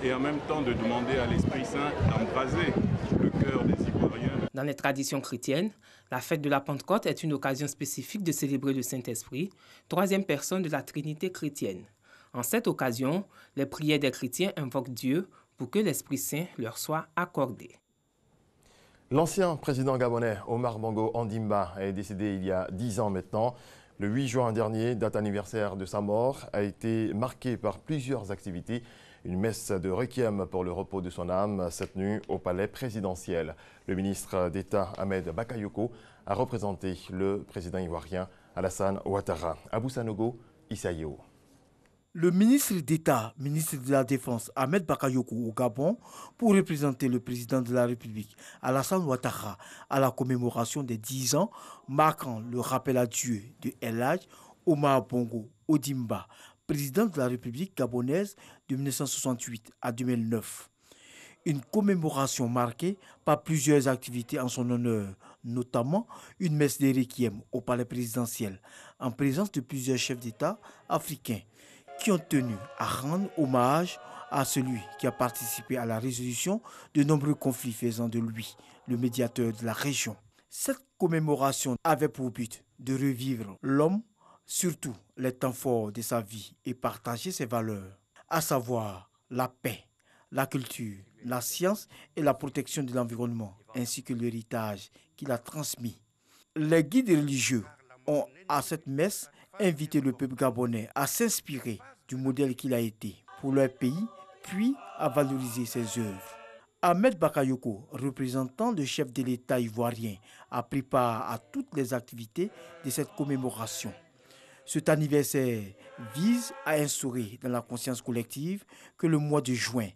et en même temps de demander à l'Esprit Saint d'embraser le cœur des Ivoiriens. Dans les traditions chrétiennes, la fête de la Pentecôte est une occasion spécifique de célébrer le Saint-Esprit, troisième personne de la Trinité chrétienne. En cette occasion, les prières des chrétiens invoquent Dieu pour que l'Esprit Saint leur soit accordé. L'ancien président gabonais Omar Bongo Ondimba est décédé il y a 10 ans maintenant. Le 8 juin dernier, date anniversaire de sa mort, a été marquée par plusieurs activités. Une messe de requiem pour le repos de son âme s'est tenue au palais présidentiel. Le ministre d'État Ahmed Bakayoko a représenté le président ivoirien Alassane Ouattara. Abou Sanogo, Isaïo. Le ministre d'État, ministre de la Défense, Ahmed Bakayoko au Gabon, pour représenter le président de la République, Alassane Ouattara, à la commémoration des 10 ans, marquant le rappel à Dieu de El Hadj Omar Bongo Ondimba, président de la République gabonaise de 1968 à 2009. Une commémoration marquée par plusieurs activités en son honneur, notamment une messe de requiem au palais présidentiel, en présence de plusieurs chefs d'État africains, qui ont tenu à rendre hommage à celui qui a participé à la résolution de nombreux conflits faisant de lui le médiateur de la région. Cette commémoration avait pour but de revivre l'homme, surtout les temps forts de sa vie, et partager ses valeurs, à savoir la paix, la culture, la science et la protection de l'environnement, ainsi que l'héritage qu'il a transmis. Les guides religieux ont, à cette messe, invité le peuple gabonais à s'inspirer du modèle qu'il a été pour leur pays, puis à valoriser ses œuvres. Ahmed Bakayoko, représentant le chef de l'État ivoirien, a pris part à toutes les activités de cette commémoration. Cet anniversaire vise à instaurer dans la conscience collective que le mois de juin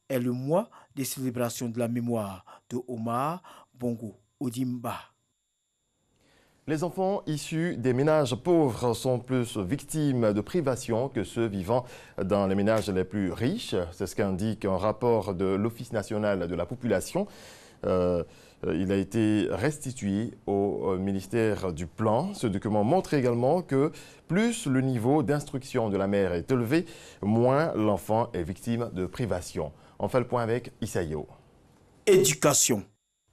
est le mois de célébration de la mémoire de Omar Bongo Ondimba. Les enfants issus des ménages pauvres sont plus victimes de privations que ceux vivant dans les ménages les plus riches. C'est ce qu'indique un rapport de l'Office national de la population. Il a été restitué au ministère du Plan. Ce document montre également que plus le niveau d'instruction de la mère est élevé, moins l'enfant est victime de privations. On fait le point avec Isaïo. Éducation,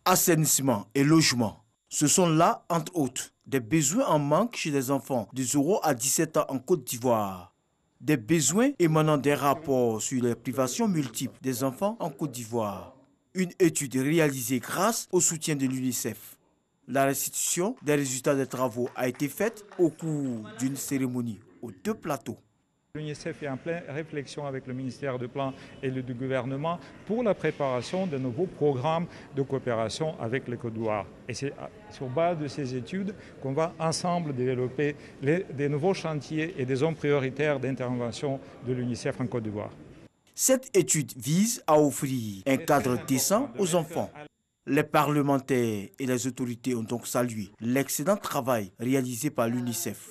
assainissement et logement. Ce sont là, entre autres, des besoins en manque chez les enfants de 0 à 17 ans en Côte d'Ivoire. Des besoins émanant des rapports sur les privations multiples des enfants en Côte d'Ivoire. Une étude réalisée grâce au soutien de l'UNICEF. La restitution des résultats des travaux a été faite au cours d'une cérémonie aux 2 plateaux. L'UNICEF est en pleine réflexion avec le ministère du Plan et du gouvernement pour la préparation de nouveaux programmes de coopération avec le Côte d'Ivoire. Et c'est sur base de ces études qu'on va ensemble développer des nouveaux chantiers et des zones prioritaires d'intervention de l'UNICEF en Côte d'Ivoire. Cette étude vise à offrir un cadre décent aux enfants. Les parlementaires et les autorités ont donc salué l'excellent travail réalisé par l'UNICEF.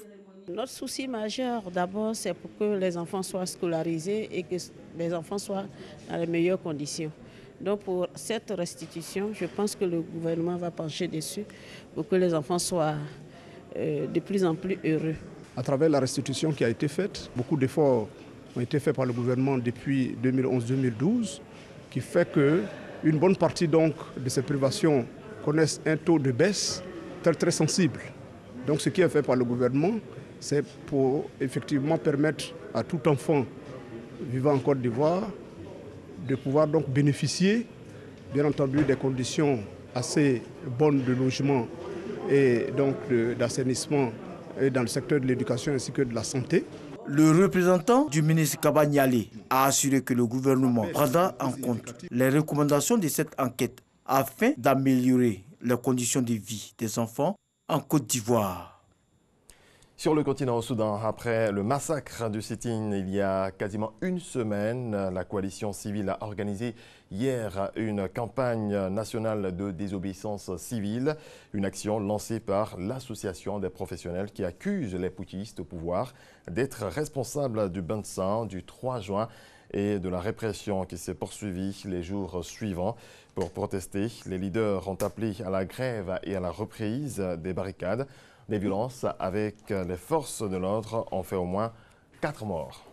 Notre souci majeur, d'abord, c'est pour que les enfants soient scolarisés et que les enfants soient dans les meilleures conditions. Donc, pour cette restitution, je pense que le gouvernement va pencher dessus pour que les enfants soient de plus en plus heureux. À travers la restitution qui a été faite, beaucoup d'efforts ont été faits par le gouvernement depuis 2011-2012, qui fait qu'une bonne partie donc, de ces privations connaissent un taux de baisse très sensible. Donc, ce qui est fait par le gouvernement, c'est pour effectivement permettre à tout enfant vivant en Côte d'Ivoire de pouvoir donc bénéficier, bien entendu, des conditions assez bonnes de logement et donc d'assainissement dans le secteur de l'éducation ainsi que de la santé. Le représentant du ministre Kabanyale a assuré que le gouvernement prendra en compte les recommandations de cette enquête afin d'améliorer les conditions de vie des enfants en Côte d'Ivoire. Sur le continent au Soudan, après le massacre du sit-in il y a quasiment une semaine, la coalition civile a organisé hier une campagne nationale de désobéissance civile, une action lancée par l'association des professionnels qui accuse les putschistes au pouvoir d'être responsables du bain de sang du 3 juin et de la répression qui s'est poursuivie les jours suivants. Pour protester, les leaders ont appelé à la grève et à la reprise des barricades. Les violences avec les forces de l'ordre ont fait au moins 4 morts.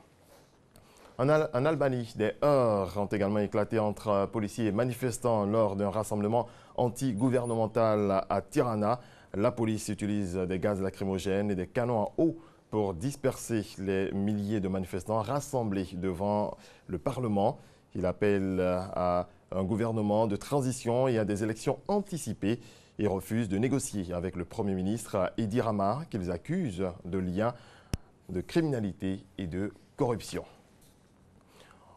En Albanie, des heurts ont également éclaté entre policiers et manifestants lors d'un rassemblement anti-gouvernemental à Tirana. La police utilise des gaz lacrymogènes et des canons à eau pour disperser les milliers de manifestants rassemblés devant le Parlement. Il appelle à un gouvernement de transition et à des élections anticipées et refuse de négocier avec le Premier ministre Edi Rama, qu'ils accusent de liens de criminalité et de corruption.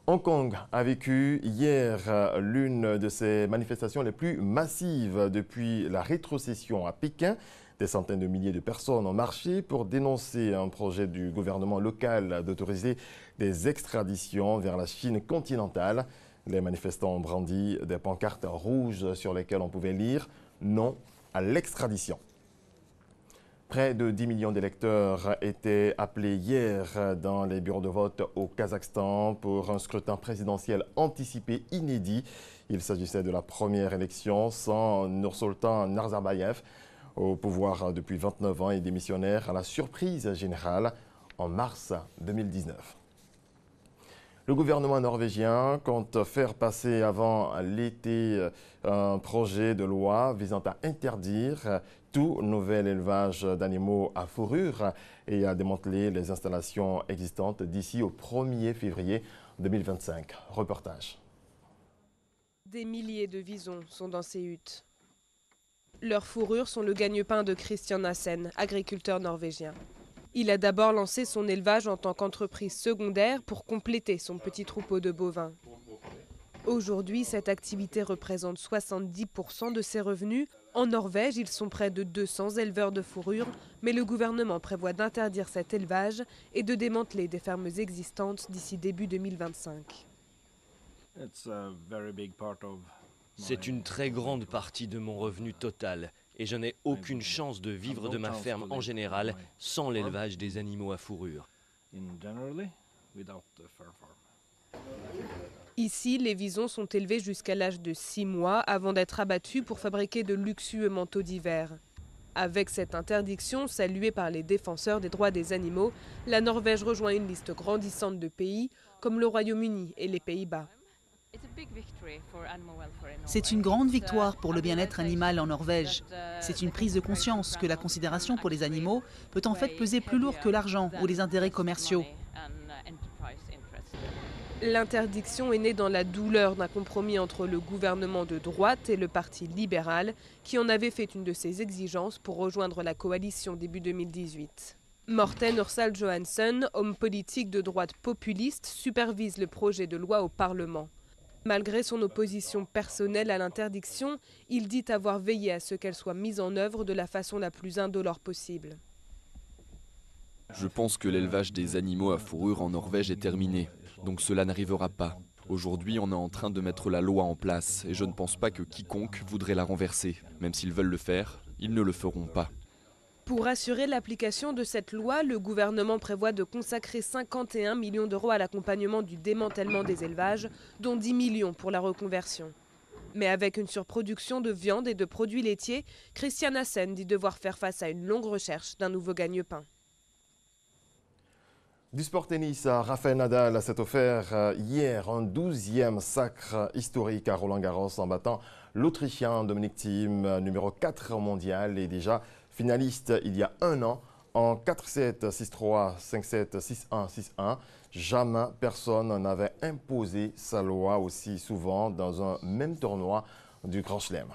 Hong Kong a vécu hier l'une de ses manifestations les plus massives depuis la rétrocession à Pékin. Des centaines de milliers de personnes ont marché pour dénoncer un projet du gouvernement local d'autoriser des extraditions vers la Chine continentale. Les manifestants ont brandi des pancartes rouges sur lesquelles on pouvait lire « Non à l'extradition ». Près de 10 millions d'électeurs étaient appelés hier dans les bureaux de vote au Kazakhstan pour un scrutin présidentiel anticipé inédit. Il s'agissait de la première élection sans Nursultan Nazarbayev, au pouvoir depuis 29 ans et démissionnaire à la surprise générale en mars 2019. Le gouvernement norvégien compte faire passer avant l'été un projet de loi visant à interdire tout nouvel élevage d'animaux à fourrure et à démanteler les installations existantes d'ici au 1er février 2025. Reportage. Des milliers de visons sont dans ces huttes. Leurs fourrures sont le gagne-pain de Christian Nassen, agriculteur norvégien. Il a d'abord lancé son élevage en tant qu'entreprise secondaire pour compléter son petit troupeau de bovins. Aujourd'hui, cette activité représente 70% de ses revenus. En Norvège, ils sont près de 200 éleveurs de fourrure, mais le gouvernement prévoit d'interdire cet élevage et de démanteler des fermes existantes d'ici début 2025. C'est une très grande partie de mon revenu total et je n'ai aucune chance de vivre de ma ferme en général sans l'élevage des animaux à fourrure. Ici, les visons sont élevés jusqu'à l'âge de 6 mois avant d'être abattus pour fabriquer de luxueux manteaux d'hiver. Avec cette interdiction, saluée par les défenseurs des droits des animaux, la Norvège rejoint une liste grandissante de pays comme le Royaume-Uni et les Pays-Bas. C'est une grande victoire pour le bien-être animal en Norvège. C'est une prise de conscience que la considération pour les animaux peut en fait peser plus lourd que l'argent ou les intérêts commerciaux. L'interdiction est née dans la douleur d'un compromis entre le gouvernement de droite et le parti libéral, qui en avait fait une de ses exigences pour rejoindre la coalition début 2018. Morten Ørsal Johansen, homme politique de droite populiste, supervise le projet de loi au Parlement. Malgré son opposition personnelle à l'interdiction, il dit avoir veillé à ce qu'elle soit mise en œuvre de la façon la plus indolore possible. Je pense que l'élevage des animaux à fourrure en Norvège est terminé, donc cela n'arrivera pas. Aujourd'hui, on est en train de mettre la loi en place et je ne pense pas que quiconque voudrait la renverser. Même s'ils veulent le faire, ils ne le feront pas. Pour assurer l'application de cette loi, le gouvernement prévoit de consacrer 51 millions d'euros à l'accompagnement du démantèlement des élevages, dont 10 millions pour la reconversion. Mais avec une surproduction de viande et de produits laitiers, Christian Nassen dit devoir faire face à une longue recherche d'un nouveau gagne-pain. Du sport tennis, Rafael Nadal s'est offert hier un 12e sacre historique à Roland-Garros en battant l'Autrichien Dominic Thiem, numéro 4 mondial et déjà finaliste il y a un an en 4-7, 6-3, 5-7, 6-1, 6-1. Jamais personne n'avait imposé sa loi aussi souvent dans un même tournoi du Grand Chelem.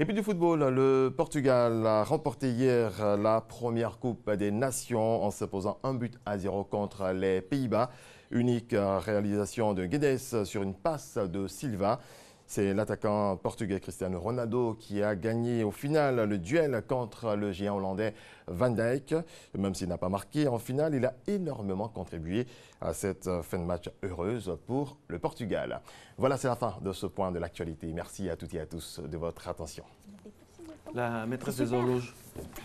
Et puis du football, le Portugal a remporté hier la première Coupe des Nations en s'imposant 1-0 contre les Pays-Bas. Unique réalisation de Guedes sur une passe de Silva. C'est l'attaquant portugais Cristiano Ronaldo qui a gagné au final le duel contre le géant hollandais Van Dijk. Même s'il n'a pas marqué en finale, il a énormément contribué à cette fin de match heureuse pour le Portugal. Voilà, c'est la fin de ce point de l'actualité. Merci à toutes et à tous de votre attention. La maîtresse des horloges.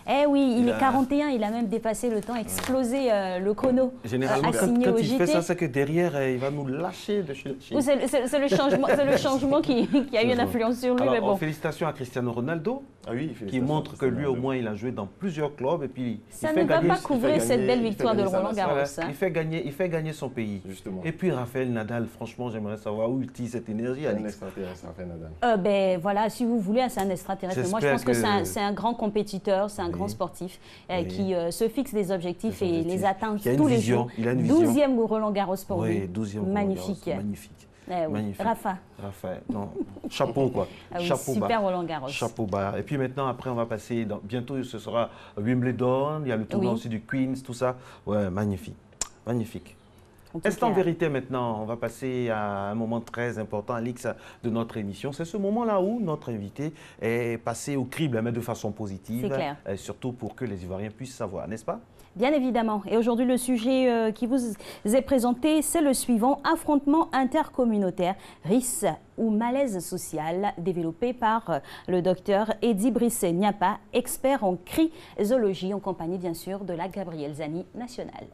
Eh oui, il est 41, il a même dépassé le temps, explosé le chrono. Généralement, quand il fait ça, c'est que derrière, il va nous lâcher de chez... C'est le changement qui a eu une influence sur lui. Alors, mais bon. Félicitations à Cristiano Ronaldo, qui montre que lui, au moins, il a joué dans plusieurs clubs. Et puis, ça ne va pas couvrir cette belle victoire de Roland Garros. Voilà, il fait gagner son pays. Justement. Et puis, Raphaël Nadal, franchement, j'aimerais savoir où il tire cette énergie. Un extraterrestre, Raphaël Nadal. Ben voilà, si vous voulez, c'est un extraterrestre. Moi, je pense que c'est un grand compétiteur, c'est un grand sportif qui se fixe des objectifs et les atteint tous les jours. Il a une vision. 12e Roland Garros pour lui. 12e Magnifique. Magnifique. Magnifique. Rafa. Non, chapeau quoi. Ah oui, chapeau super bas. Roland Garros. Chapeau bas. Et puis maintenant, après, on va passer, bientôt ce sera Wimbledon, il y a le tournoi aussi du Queens, tout ça. Ouais, magnifique. Magnifique. Instant vérité maintenant, on va passer à un moment très important, Alix, de notre émission. C'est ce moment-là où notre invité est passé au crible, mais de façon positive. C'est clair. Surtout pour que les Ivoiriens puissent savoir, n'est-ce pas? Bien évidemment. Et aujourd'hui, le sujet qui vous est présenté, c'est le suivant, affrontement intercommunautaire, risque ou malaise social, développé par le docteur Eddy Brice-Niapa, expert en cryzoologie, en compagnie bien sûr de la Gabrielle Zani nationale.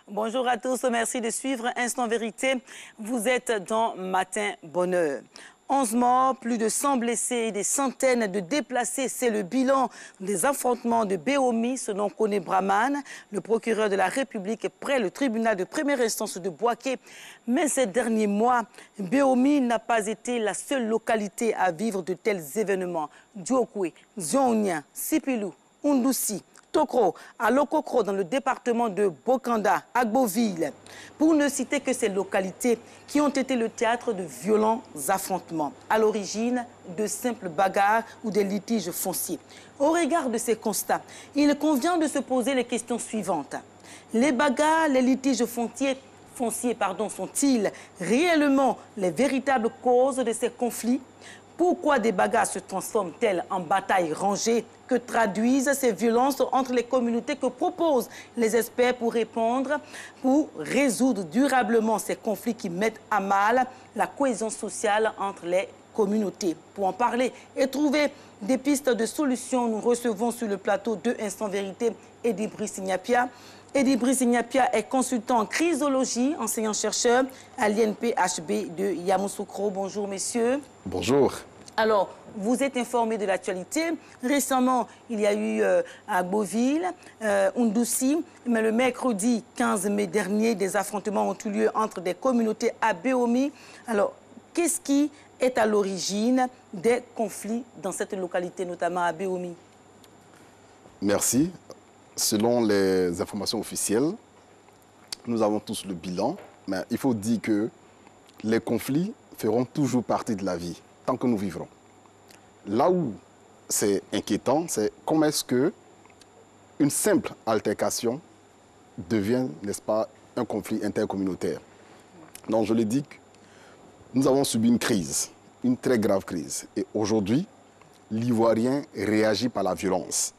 Bonjour à tous, merci de suivre Instant Vérité. Vous êtes dans Matin Bonheur. 11 morts, plus de 100 blessés et des centaines de déplacés. C'est le bilan des affrontements de Béomi, selon Kone Brahman, le procureur de la République près le tribunal de première instance de Bouaké. Mais ces derniers mois, Béomi n'a pas été la seule localité à vivre de tels événements. Diokwe, Zionia, Sipilou, Undoussi, Tokro, à Lokokro, dans le département de Bokanda, Agboville, pour ne citer que ces localités qui ont été le théâtre de violents affrontements, à l'origine de simples bagarres ou des litiges fonciers. Au regard de ces constats, il convient de se poser les questions suivantes. Les bagarres, les litiges fonciers, sont-ils réellement les véritables causes de ces conflits? Pourquoi des bagarres se transforment-elles en batailles rangées? Que traduisent ces violences entre les communautés? Que proposent les experts pour répondre, pour résoudre durablement ces conflits qui mettent à mal la cohésion sociale entre les communautés? Pour en parler et trouver des pistes de solutions, nous recevons sur le plateau de Instant Vérité Eddy Brice-Niapa. Eddy Brice-Niapa est consultant en cryzoologie, enseignant-chercheur à l'INPHB de Yamoussoukro. Bonjour, messieurs. Bonjour. Alors, vous êtes informé de l'actualité. Récemment, il y a eu à Beauville, Undoussi, mais le mercredi 15 mai dernier, des affrontements ont eu lieu entre des communautés à Béomi. Alors, qu'est-ce qui est à l'origine des conflits dans cette localité, notamment à Béomi? Merci. Selon les informations officielles, nous avons tous le bilan, mais il faut dire que les conflits feront toujours partie de la vie, tant que nous vivrons. Là où c'est inquiétant, c'est comment est-ce qu'une simple altercation devient, n'est-ce pas, un conflit intercommunautaire. Donc je le dis, nous avons subi une crise, une très grave crise. Et aujourd'hui, l'Ivoirien réagit par la violence,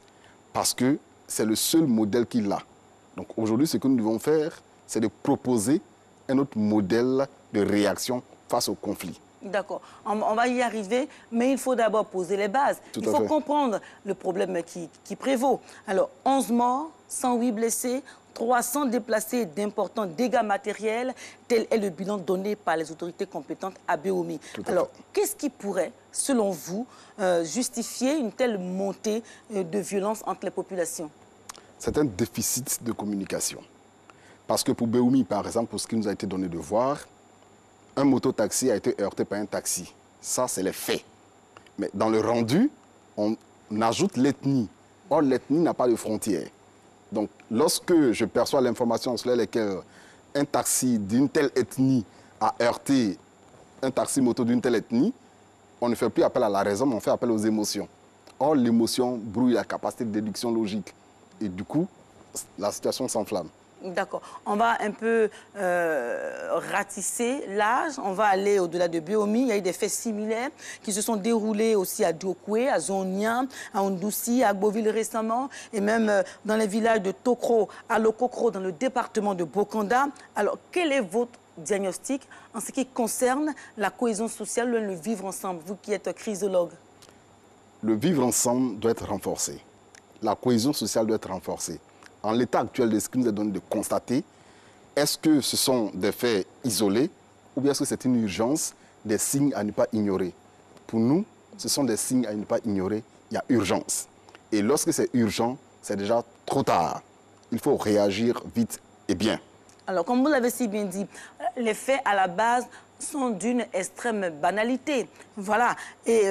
parce que c'est le seul modèle qu'il a. Donc aujourd'hui, ce que nous devons faire, c'est de proposer un autre modèle de réaction face au conflit. D'accord. On va y arriver, mais il faut d'abord poser les bases. Il faut comprendre le problème qui prévaut. Alors, 11 morts, 108 blessés, 300 déplacés d'importants dégâts matériels. Tel est le bilan donné par les autorités compétentes à Béomi. Alors, qu'est-ce qui pourrait, selon vous, justifier une telle montée de violence entre les populations? C'est un déficit de communication. Parce que pour Béomi, par exemple, pour ce qui nous a été donné de voir, un mototaxi a été heurté par un taxi. Ça, c'est les faits. Mais dans le rendu, on ajoute l'ethnie. Or, l'ethnie n'a pas de frontières. Donc, lorsque je perçois l'information sur laquelle un taxi d'une telle ethnie a heurté un taxi-moto d'une telle ethnie, on ne fait plus appel à la raison, mais on fait appel aux émotions. Or, l'émotion brouille la capacité de déduction logique. Et du coup, la situation s'enflamme. D'accord. On va un peu ratisser l'âge. On va aller au-delà de Béomi. Il y a eu des faits similaires qui se sont déroulés aussi à Diokwe, à Zonia, à Ondoussi, à Gboville récemment, et même dans les villages de Tokro, à Lokokro, dans le département de Bokanda. Alors, quel est votre diagnostic en ce qui concerne la cohésion sociale, le vivre ensemble, vous qui êtes chrysologue? Le vivre ensemble doit être renforcé. La cohésion sociale doit être renforcée. En l'état actuel de ce qui nous est donné de constater, est-ce que ce sont des faits isolés ou bien est-ce que c'est une urgence, des signes à ne pas ignorer? Pour nous, ce sont des signes à ne pas ignorer. Il y a urgence. Et lorsque c'est urgent, c'est déjà trop tard. Il faut réagir vite et bien. Alors, comme vous l'avez si bien dit, les faits à la base sont d'une extrême banalité. Voilà. Et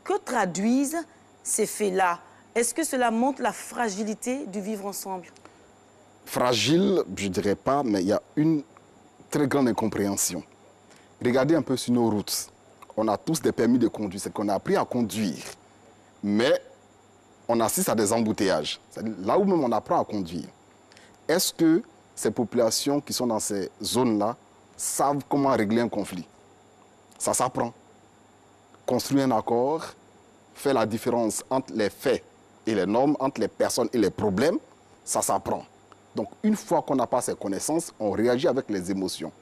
que traduisent ces faits-là? Est-ce que cela montre la fragilité du vivre ensemble? Fragile, je ne dirais pas, mais il y a une très grande incompréhension. Regardez un peu sur nos routes. On a tous des permis de conduire, c'est qu'on a appris à conduire. Mais on assiste à des embouteillages. Là où même on apprend à conduire. Est-ce que ces populations qui sont dans ces zones-là savent comment régler un conflit? Ça s'apprend. Construire un accord, faire la différence entre les faits et les normes, entre les personnes et les problèmes, ça s'apprend. Donc, une fois qu'on n'a pas ces connaissances, on réagit avec les émotions.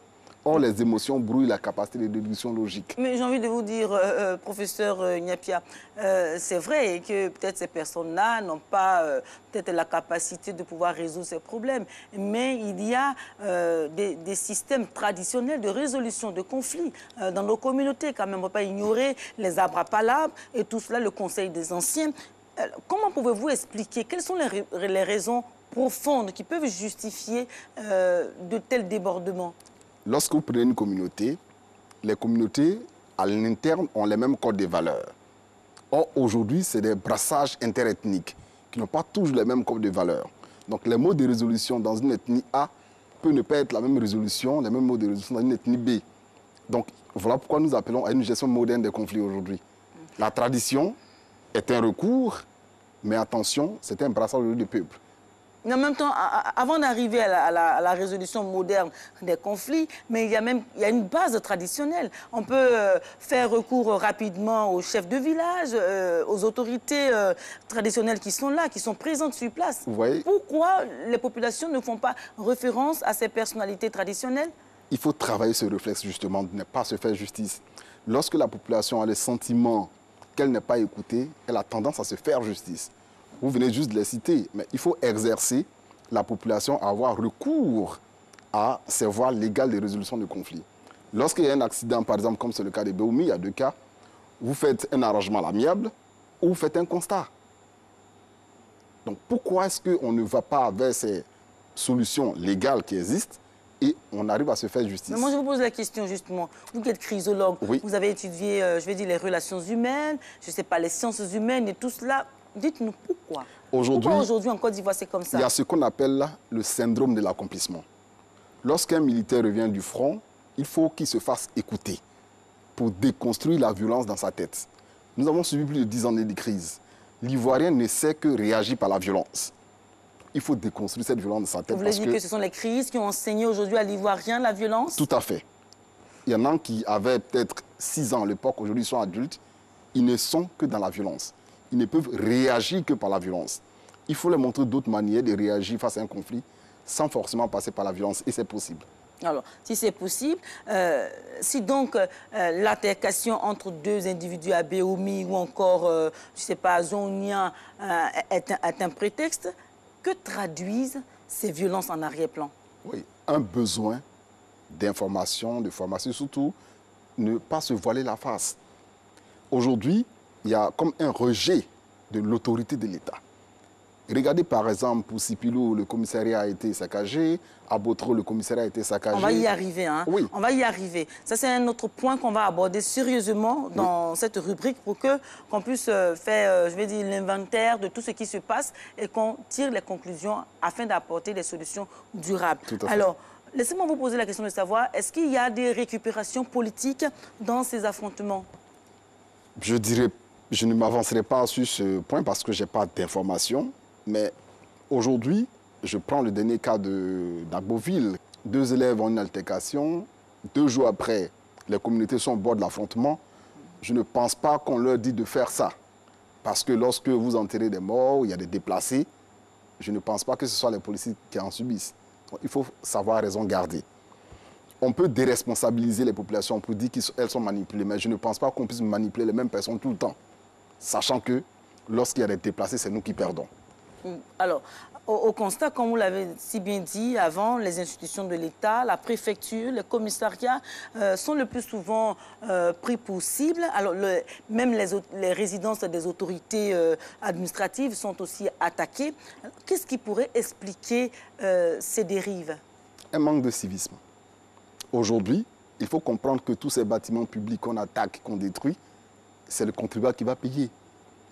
Or, les émotions brouillent la capacité de déduction logique. Mais j'ai envie de vous dire, professeur Nyapia, c'est vrai que peut-être ces personnes-là n'ont pas peut-être la capacité de pouvoir résoudre ces problèmes. Mais il y a des systèmes traditionnels de résolution de conflits dans nos communautés. Quand même, on ne peut pas ignorer les arbres à palabres et tout cela, le conseil des anciens. Comment pouvez-vous expliquer quelles sont les raisons profondes qui peuvent justifier de tels débordements? Lorsque vous prenez une communauté, les communautés, à l'interne, ont les mêmes codes de valeurs. Or, aujourd'hui, c'est des brassages interethniques qui n'ont pas toujours les mêmes codes de valeurs. Donc, les mots de résolution dans une ethnie A peuvent ne pas être la même résolution, les mêmes mots de résolution dans une ethnie B. Donc, voilà pourquoi nous appelons à une gestion moderne des conflits aujourd'hui. La tradition est un recours, mais attention, c'est un brassage de peuple. Mais en même temps, avant d'arriver à la résolution moderne des conflits, mais il y a une base traditionnelle. On peut faire recours rapidement aux chefs de village, aux autorités traditionnelles qui sont là, qui sont présentes sur place. Vous voyez? Pourquoi les populations ne font pas référence à ces personnalités traditionnelles? Il faut travailler ce réflexe justement de ne pas se faire justice. Lorsque la population a le sentiment qu'elle n'est pas écoutée, elle a tendance à se faire justice. Vous venez juste de les citer, mais il faut exercer la population à avoir recours à ces voies légales de résolution de conflits. Lorsqu'il y a un accident, par exemple, comme c'est le cas de Béoumi, il y a deux cas, vous faites un arrangement à l'amiable ou vous faites un constat. Donc pourquoi est-ce qu'on ne va pas vers ces solutions légales qui existent et on arrive à se faire justice? Mais moi, je vous pose la question, justement. Vous qui êtes chrysologue, oui. Vous avez étudié, je vais dire, les relations humaines, je ne sais pas, les sciences humaines et tout cela. Dites-nous pourquoi. Pourquoi aujourd'hui en Côte d'Ivoire c'est comme ça? Il y a ce qu'on appelle le syndrome de l'accomplissement. Lorsqu'un militaire revient du front, il faut qu'il se fasse écouter pour déconstruire la violence dans sa tête. Nous avons subi plus de 10 années de crise. L'Ivoirien ne sait que réagir par la violence. Il faut déconstruire cette violence dans sa tête. Vous voulez dire que ce sont les crises qui ont enseigné aujourd'hui à l'Ivoirien la violence? Tout à fait. Il y en a qui avaient peut-être 6 ans à l'époque, aujourd'hui ils sont adultes. Ils ne sont que dans la violence. Ils ne peuvent réagir que par la violence. Il faut leur montrer d'autres manières de réagir face à un conflit sans forcément passer par la violence. Et c'est possible. Alors, si c'est possible, si donc l'altercation entre deux individus à Béoumi ou encore, je ne sais pas, à Zonia est un prétexte, que traduisent ces violences en arrière-plan? Oui, un besoin d'information, de formation, surtout ne pas se voiler la face. Aujourd'hui, il y a comme un rejet de l'autorité de l'État. Regardez par exemple, pour Sipilou, le commissariat a été saccagé, à Botro, le commissariat a été saccagé. On va y arriver, hein? Oui. On va y arriver. Ça, c'est un autre point qu'on va aborder sérieusement dans cette rubrique pour qu'on puisse faire, je vais dire, l'inventaire de tout ce qui se passe et qu'on tire les conclusions afin d'apporter des solutions durables. Tout à fait. Alors, laissez-moi vous poser la question de savoir, est-ce qu'il y a des récupérations politiques dans ces affrontements? Je dirais, je ne m'avancerai pas sur ce point parce que je n'ai pas d'informations. Mais aujourd'hui, Je prends le dernier cas d'Agboville. 2 élèves ont une altercation. 2 jours après, les communautés sont au bord de l'affrontement. Je ne pense pas qu'on leur dit de faire ça. Parce que lorsque vous enterrez des morts, il y a des déplacés, je ne pense pas que ce soit les policiers qui en subissent. Donc, il faut savoir raison garder. On peut déresponsabiliser les populations pour dire qu'elles sont manipulées, mais je ne pense pas qu'on puisse manipuler les mêmes personnes tout le temps. Sachant que lorsqu'il y a des déplacés, c'est nous qui perdons. Alors, au constat, comme vous l'avez si bien dit avant, les institutions de l'État, la préfecture, les commissariats sont le plus souvent pris pour cible. Alors, même les résidences des autorités administratives sont aussi attaquées. Qu'est-ce qui pourrait expliquer ces dérives? Un manque de civisme. Aujourd'hui, il faut comprendre que tous ces bâtiments publics qu'on attaque, qu'on détruit, c'est le contribuable qui va payer.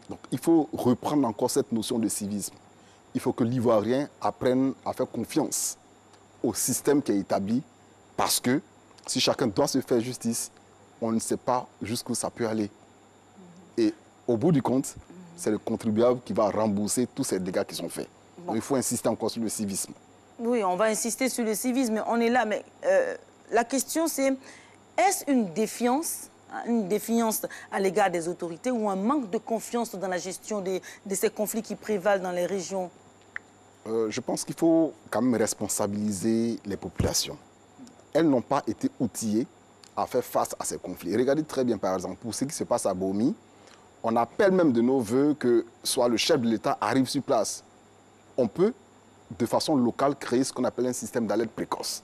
Donc, il faut reprendre encore cette notion de civisme. Il faut que l'Ivoirien apprenne à faire confiance au système qui est établi, parce que si chacun doit se faire justice, on ne sait pas jusqu'où ça peut aller. Et au bout du compte, c'est le contribuable qui va rembourser tous ces dégâts qui sont faits. Donc, il faut insister encore sur le civisme. Oui, on va insister sur le civisme, on est là, mais la question c'est, est-ce une défiance à l'égard des autorités ou un manque de confiance dans la gestion de ces conflits qui prévalent dans les régions? Je pense qu'il faut quand même responsabiliser les populations. Elles n'ont pas été outillées à faire face à ces conflits. Regardez très bien, par exemple, pour ce qui se passe à Bomi, on appelle même de nos voeux que soit le chef de l'État arrive sur place. On peut, de façon locale, créer ce qu'on appelle un système d'alerte précoce,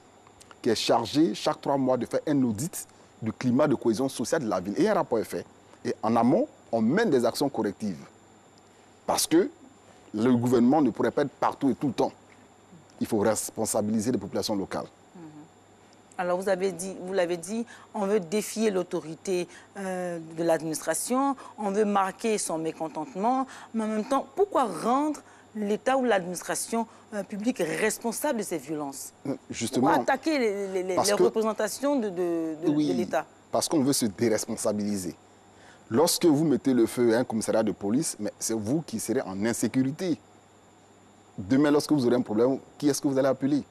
qui est chargé chaque 3 mois de faire un audit du climat de cohésion sociale de la ville. Et un rapport est fait. Et en amont, on mène des actions correctives. Parce que le gouvernement ne pourrait pas être partout et tout le temps. Il faut responsabiliser les populations locales. Alors vous l'avez dit, on veut défier l'autorité de l'administration, on veut marquer son mécontentement, mais en même temps, pourquoi rendre l'État ou l'administration publique responsable de ces violences? Justement. Pourquoi attaquer les représentations de l'État? Parce qu'on veut se déresponsabiliser. Lorsque vous mettez le feu à un commissariat de police, c'est vous qui serez en insécurité. Demain, lorsque vous aurez un problème, qui est-ce que vous allez appeler?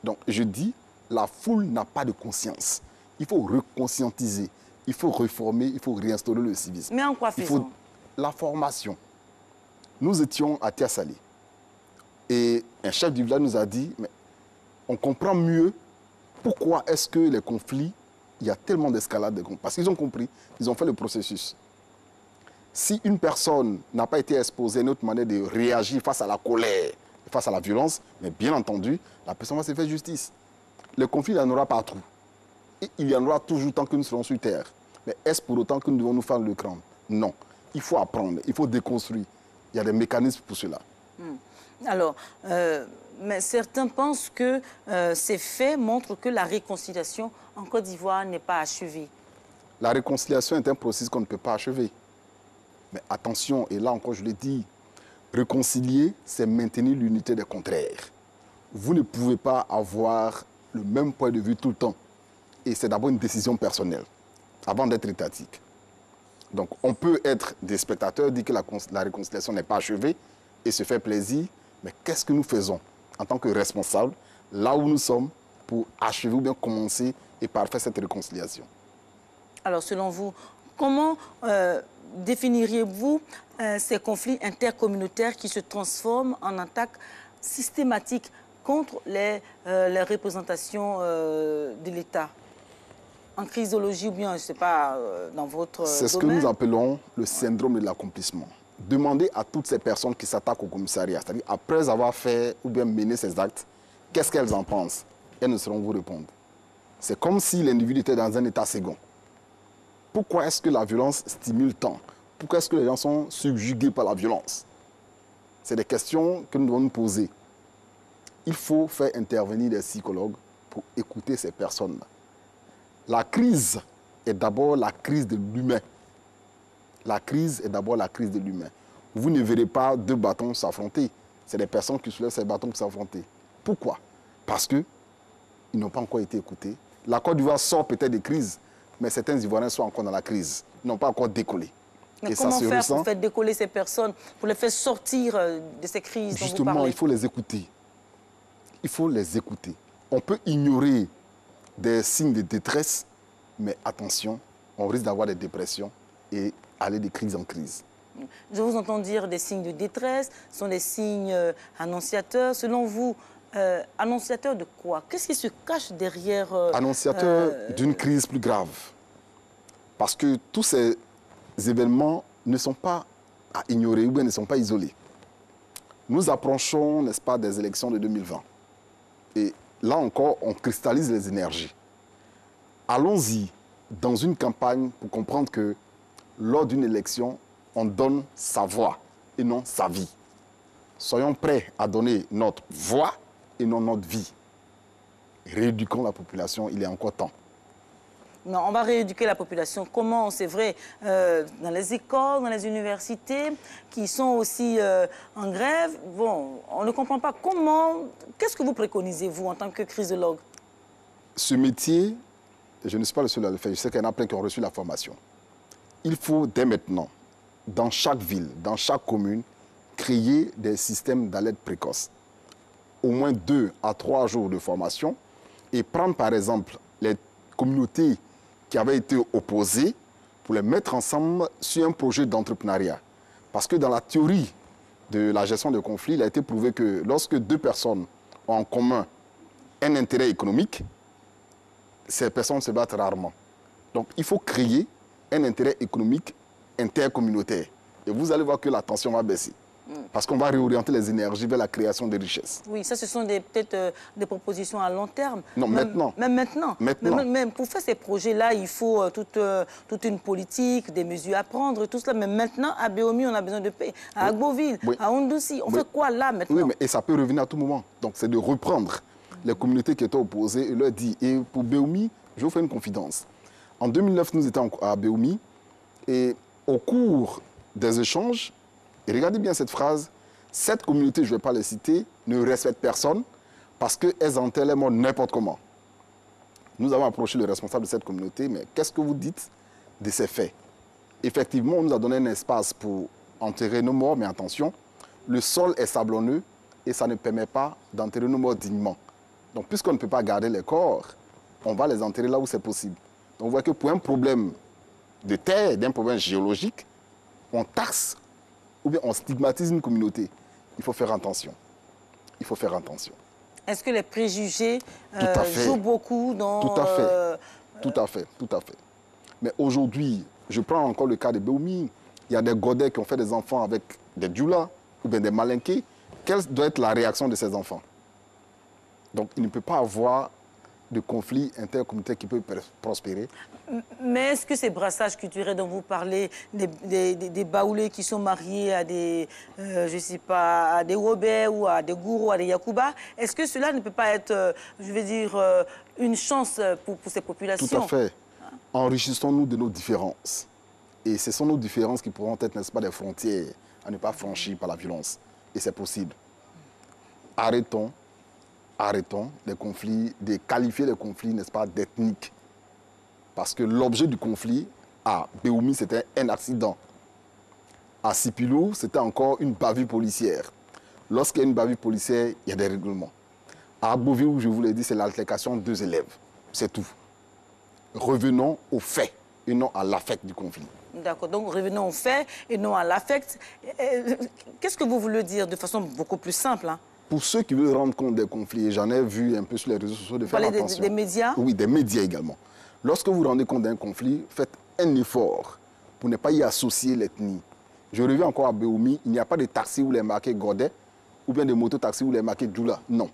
Donc, je dis, la foule n'a pas de conscience. Il faut reconscientiser, il faut réformer, il faut réinstaurer le civisme. Mais en quoi faisons? La formation. Nous étions à Tiasalé et un chef du village nous a dit, mais on comprend mieux pourquoi est-ce que les conflits, il y a tellement d'escalade de conflits. Parce qu'ils ont compris, ils ont fait le processus. Si une personne n'a pas été exposée à une autre manière de réagir face à la colère, face à la violence, mais bien entendu, la personne va se faire justice. Le conflit, il y en aura partout. Et il y en aura toujours tant que nous serons sur terre. Mais est-ce pour autant que nous devons nous faire le crâne? Non. Il faut apprendre, il faut déconstruire. Il y a des mécanismes pour cela. Alors, mais certains pensent que ces faits montrent que la réconciliation en Côte d'Ivoire n'est pas achevée. La réconciliation est un processus qu'on ne peut pas achever. Mais attention, et là encore je l'ai dit, réconcilier, c'est maintenir l'unité des contraires. Vous ne pouvez pas avoir le même point de vue tout le temps. Et c'est d'abord une décision personnelle, avant d'être étatique. Donc on peut être des spectateurs, dire que la réconciliation n'est pas achevée et se faire plaisir, mais qu'est-ce que nous faisons en tant que responsables, là où nous sommes, pour achever ou bien commencer et parfaire cette réconciliation? Alors selon vous, comment définiriez-vous ces conflits intercommunautaires qui se transforment en attaques systématiques contre les représentations de l'État? En crisologie ou bien, je ne sais pas, dans votre domaine? C'est ce que nous appelons le syndrome de l'accomplissement. Demandez à toutes ces personnes qui s'attaquent au commissariat, c'est-à-dire après avoir fait ou bien mené ces actes, qu'est-ce qu'elles en pensent? Elles ne sauront vous répondre. C'est comme si l'individu était dans un état second. Pourquoi est-ce que la violence stimule tant? Pourquoi est-ce que les gens sont subjugués par la violence? C'est des questions que nous devons nous poser. Il faut faire intervenir des psychologues pour écouter ces personnes-là. La crise est d'abord la crise de l'humain. La crise est d'abord la crise de l'humain. Vous ne verrez pas 2 bâtons s'affronter. C'est des personnes qui soulèvent ces bâtons pour s'affronter. Pourquoi? Parce qu'ils n'ont pas encore été écoutés. La Côte d'Ivoire sort peut-être des crises, mais certains Ivoiriens sont encore dans la crise. Ils n'ont pas encore décollé. Mais et comment faire pour faire décoller ces personnes, pour les faire sortir de ces crises? Justement, il faut les écouter. il faut les écouter. On peut ignorer des signes de détresse, mais attention, on risque d'avoir des dépressions et aller de crise en crise. Je vous entends dire des signes de détresse, ce sont des signes annonciateurs. Selon vous, annonciateurs de quoi? Qu'est-ce qui se cache derrière... Annonciateurs d'une crise plus grave. Parce que tous ces événements ne sont pas à ignorer ou bien ne sont pas isolés. Nous approchons, n'est-ce pas, des élections de 2020. Et là encore, on cristallise les énergies. Allons-y dans une campagne pour comprendre que lors d'une élection, on donne sa voix et non sa vie. Soyons prêts à donner notre voix et non notre vie. Rééduquons la population, il est encore temps. Non, on va rééduquer la population. Comment? C'est vrai, dans les écoles, dans les universités, qui sont aussi en grève. Bon, on ne comprend pas comment. Qu'est-ce que vous préconisez, vous, en tant que crisologue? Ce métier, je ne suis pas le seul à le faire. Je sais qu'il y en a plein qui ont reçu la formation. Il faut, dès maintenant, dans chaque ville, dans chaque commune, créer des systèmes d'alerte précoce. Au moins 2 à 3 jours de formation et prendre, par exemple, les communautés qui avaient été opposés pour les mettre ensemble sur un projet d'entrepreneuriat. Parce que dans la théorie de la gestion de conflits, il a été prouvé que lorsque 2 personnes ont en commun un intérêt économique, ces personnes se battent rarement. Donc il faut créer un intérêt économique intercommunautaire. Et vous allez voir que la tension va baisser. Parce qu'on va réorienter les énergies vers la création de richesses. Oui, ça, ce sont peut-être des propositions à long terme. Non, maintenant. Même maintenant. Même pour faire ces projets-là, il faut toute une politique, des mesures à prendre, tout cela. Mais maintenant, à Béomi, on a besoin de paix. À Agboville, à Ondoussi, on fait quoi là maintenant? Oui, mais et ça peut revenir à tout moment. Donc, c'est de reprendre les communautés qui étaient opposées et leur dire, et pour Béomi, je vous fais une confidence. En 2009, nous étions à Béomi et au cours des échanges, et regardez bien cette phrase, cette communauté, je ne vais pas les citer, ne respecte personne parce qu'elles enterrent les morts n'importe comment. Nous avons approché le responsable de cette communauté, mais qu'est-ce que vous dites de ces faits? Effectivement, on nous a donné un espace pour enterrer nos morts, mais attention, le sol est sablonneux et ça ne permet pas d'enterrer nos morts dignement. Donc, puisqu'on ne peut pas garder les corps, on va les enterrer là où c'est possible. Donc, vous voyez que pour un problème de terre, d'un problème géologique, on taxe ou bien on stigmatise une communauté. Il faut faire attention. Il faut faire attention. Est-ce que les préjugés jouent beaucoup dans... Tout à fait. Tout à fait. Tout à fait. Mais aujourd'hui, je prends encore le cas de Béomi. Il y a des Godets qui ont fait des enfants avec des Djoula ou bien des Malinqués. Quelle doit être la réaction de ces enfants? Donc, il ne peut pas avoir de conflit intercommunautaire qui peut prospérer. Mais est-ce que ces brassages culturels dont vous parlez, des baoulés qui sont mariés à des, je sais pas, à des Robert ou à des Gourou, à des Yakuba, est-ce que cela ne peut pas être, je veux dire, une chance pour ces populations? Tout à fait. Enrichissons-nous de nos différences. Et ce sont nos différences qui pourront être, n'est-ce pas, des frontières à ne pas franchir par la violence. Et c'est possible. Arrêtons les conflits, de qualifier les conflits, n'est-ce pas, d'ethniques. Parce que l'objet du conflit, à Béomi, c'était un accident. À Sipilou, c'était encore une bavure policière. Lorsqu'il y a une bavure policière, il y a des règlements. À Agboville, je vous l'ai dit, c'est l'altercation de 2 élèves. C'est tout. Revenons aux faits et non à l'affect du conflit. D'accord, donc revenons aux faits et non à l'affect. Qu'est-ce que vous voulez dire de façon beaucoup plus simple, hein? Pour ceux qui veulent rendre compte des conflits, et j'en ai vu un peu sur les réseaux sociaux, de faire attention. Des médias? Oui, des médias également. Lorsque vous rendez compte d'un conflit, faites un effort pour ne pas y associer l'ethnie. Je reviens encore à Béomi, il n'y a pas de taxi où les marqués Godet ou bien de mototaxis où les marqués Djoula. Non.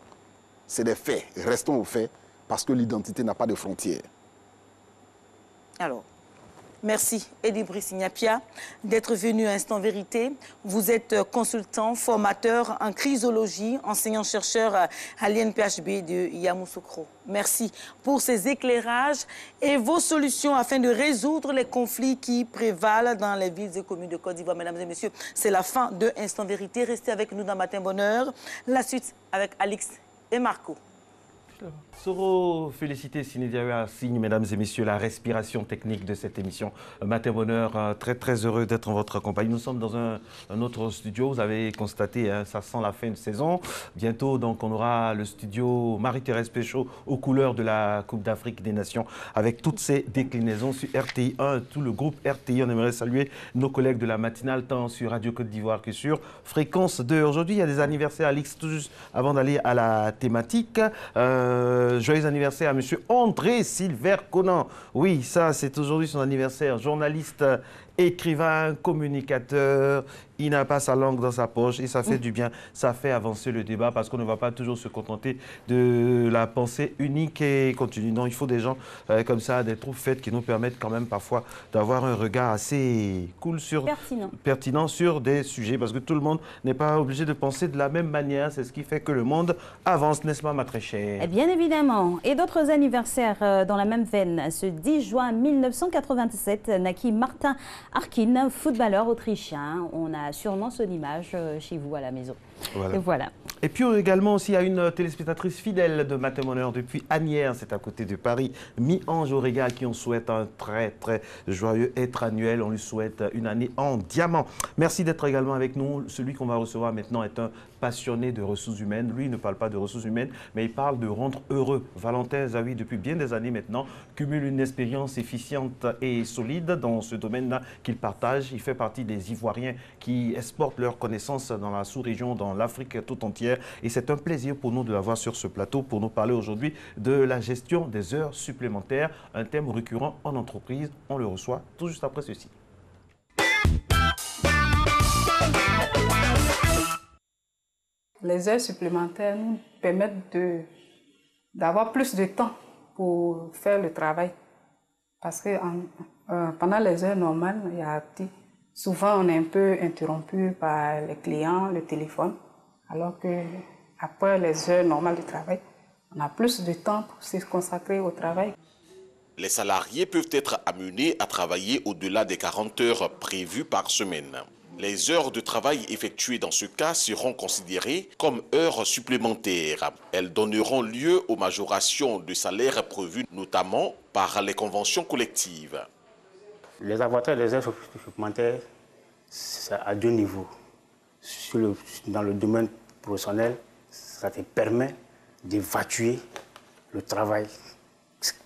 C'est des faits. Restons aux faits parce que l'identité n'a pas de frontières. Alors, merci Edi Brice-Ignapia d'être venu à Instant Vérité. Vous êtes consultant, formateur en chrysologie, enseignant-chercheur à l'INPHB de Yamoussoukro. Merci pour ces éclairages et vos solutions afin de résoudre les conflits qui prévalent dans les villes et communes de Côte d'Ivoire. Mesdames et messieurs, c'est la fin de Instant Vérité. Restez avec nous dans Matin Bonheur. La suite avec Alix et Marco. Soro, féliciter Sinidiawa signe, mesdames et messieurs, la respiration technique de cette émission. Matin Bonheur, très heureux d'être en votre compagnie. Nous sommes dans un autre studio, vous avez constaté, hein, ça sent la fin de saison. Bientôt, donc, on aura le studio Marie-Thérèse Péchaud aux couleurs de la Coupe d'Afrique des Nations avec toutes ses déclinaisons sur RTI 1, tout le groupe RTI. On aimerait saluer nos collègues de la matinale, tant sur Radio Côte d'Ivoire que sur Fréquence 2. Aujourd'hui, il y a des anniversaires, Alix, tout juste avant d'aller à la thématique. Joyeux anniversaire à M. André Silver Conan. Oui, ça, c'est aujourd'hui son anniversaire. Journaliste, écrivain, communicateur. Il n'a pas sa langue dans sa poche et ça fait du bien. Ça fait avancer le débat parce qu'on ne va pas toujours se contenter de la pensée unique et continue. Non, il faut des gens comme ça, des troupes faites qui nous permettent quand même parfois d'avoir un regard assez cool pertinent sur des sujets parce que tout le monde n'est pas obligé de penser de la même manière. C'est ce qui fait que le monde avance, n'est-ce pas, ma très chère? Bien évidemment. Et d'autres anniversaires dans la même veine. Ce 10 juin 1987 naquit Martin Harkin, footballeur autrichien. On a sûrement son image chez vous à la maison. Voilà. Et voilà. Et puis également aussi à une téléspectatrice fidèle de Matin Bonheur depuis Asnières, c'est à côté de Paris, Mi-Ange Aurégua, qui on souhaite un très joyeux être annuel. On lui souhaite une année en diamant. Merci d'être également avec nous. Celui qu'on va recevoir maintenant est un passionné de ressources humaines. Lui, il ne parle pas de ressources humaines, mais il parle de rendre heureux. Valentin Zawi, depuis bien des années maintenant, cumule une expérience efficiente et solide dans ce domaine-là qu'il partage. Il fait partie des Ivoiriens qui exportent leurs connaissances dans la sous-région, dans l'Afrique tout entière. Et c'est un plaisir pour nous de l'avoir sur ce plateau pour nous parler aujourd'hui de la gestion des heures supplémentaires, un thème récurrent en entreprise. On le reçoit tout juste après ceci. Les heures supplémentaires nous permettent d'avoir plus de temps pour faire le travail. Parce que pendant les heures normales, souvent on est un peu interrompu par les clients, le téléphone, alors qu'après les heures normales du travail, on a plus de temps pour se consacrer au travail. Les salariés peuvent être amenés à travailler au-delà des 40 heures prévues par semaine. Les heures de travail effectuées dans ce cas seront considérées comme heures supplémentaires. Elles donneront lieu aux majorations de salaire prévues notamment par les conventions collectives. Les avantages des heures supplémentaires, c'est à deux niveaux. Dans le domaine professionnel, ça te permet d'évacuer le travail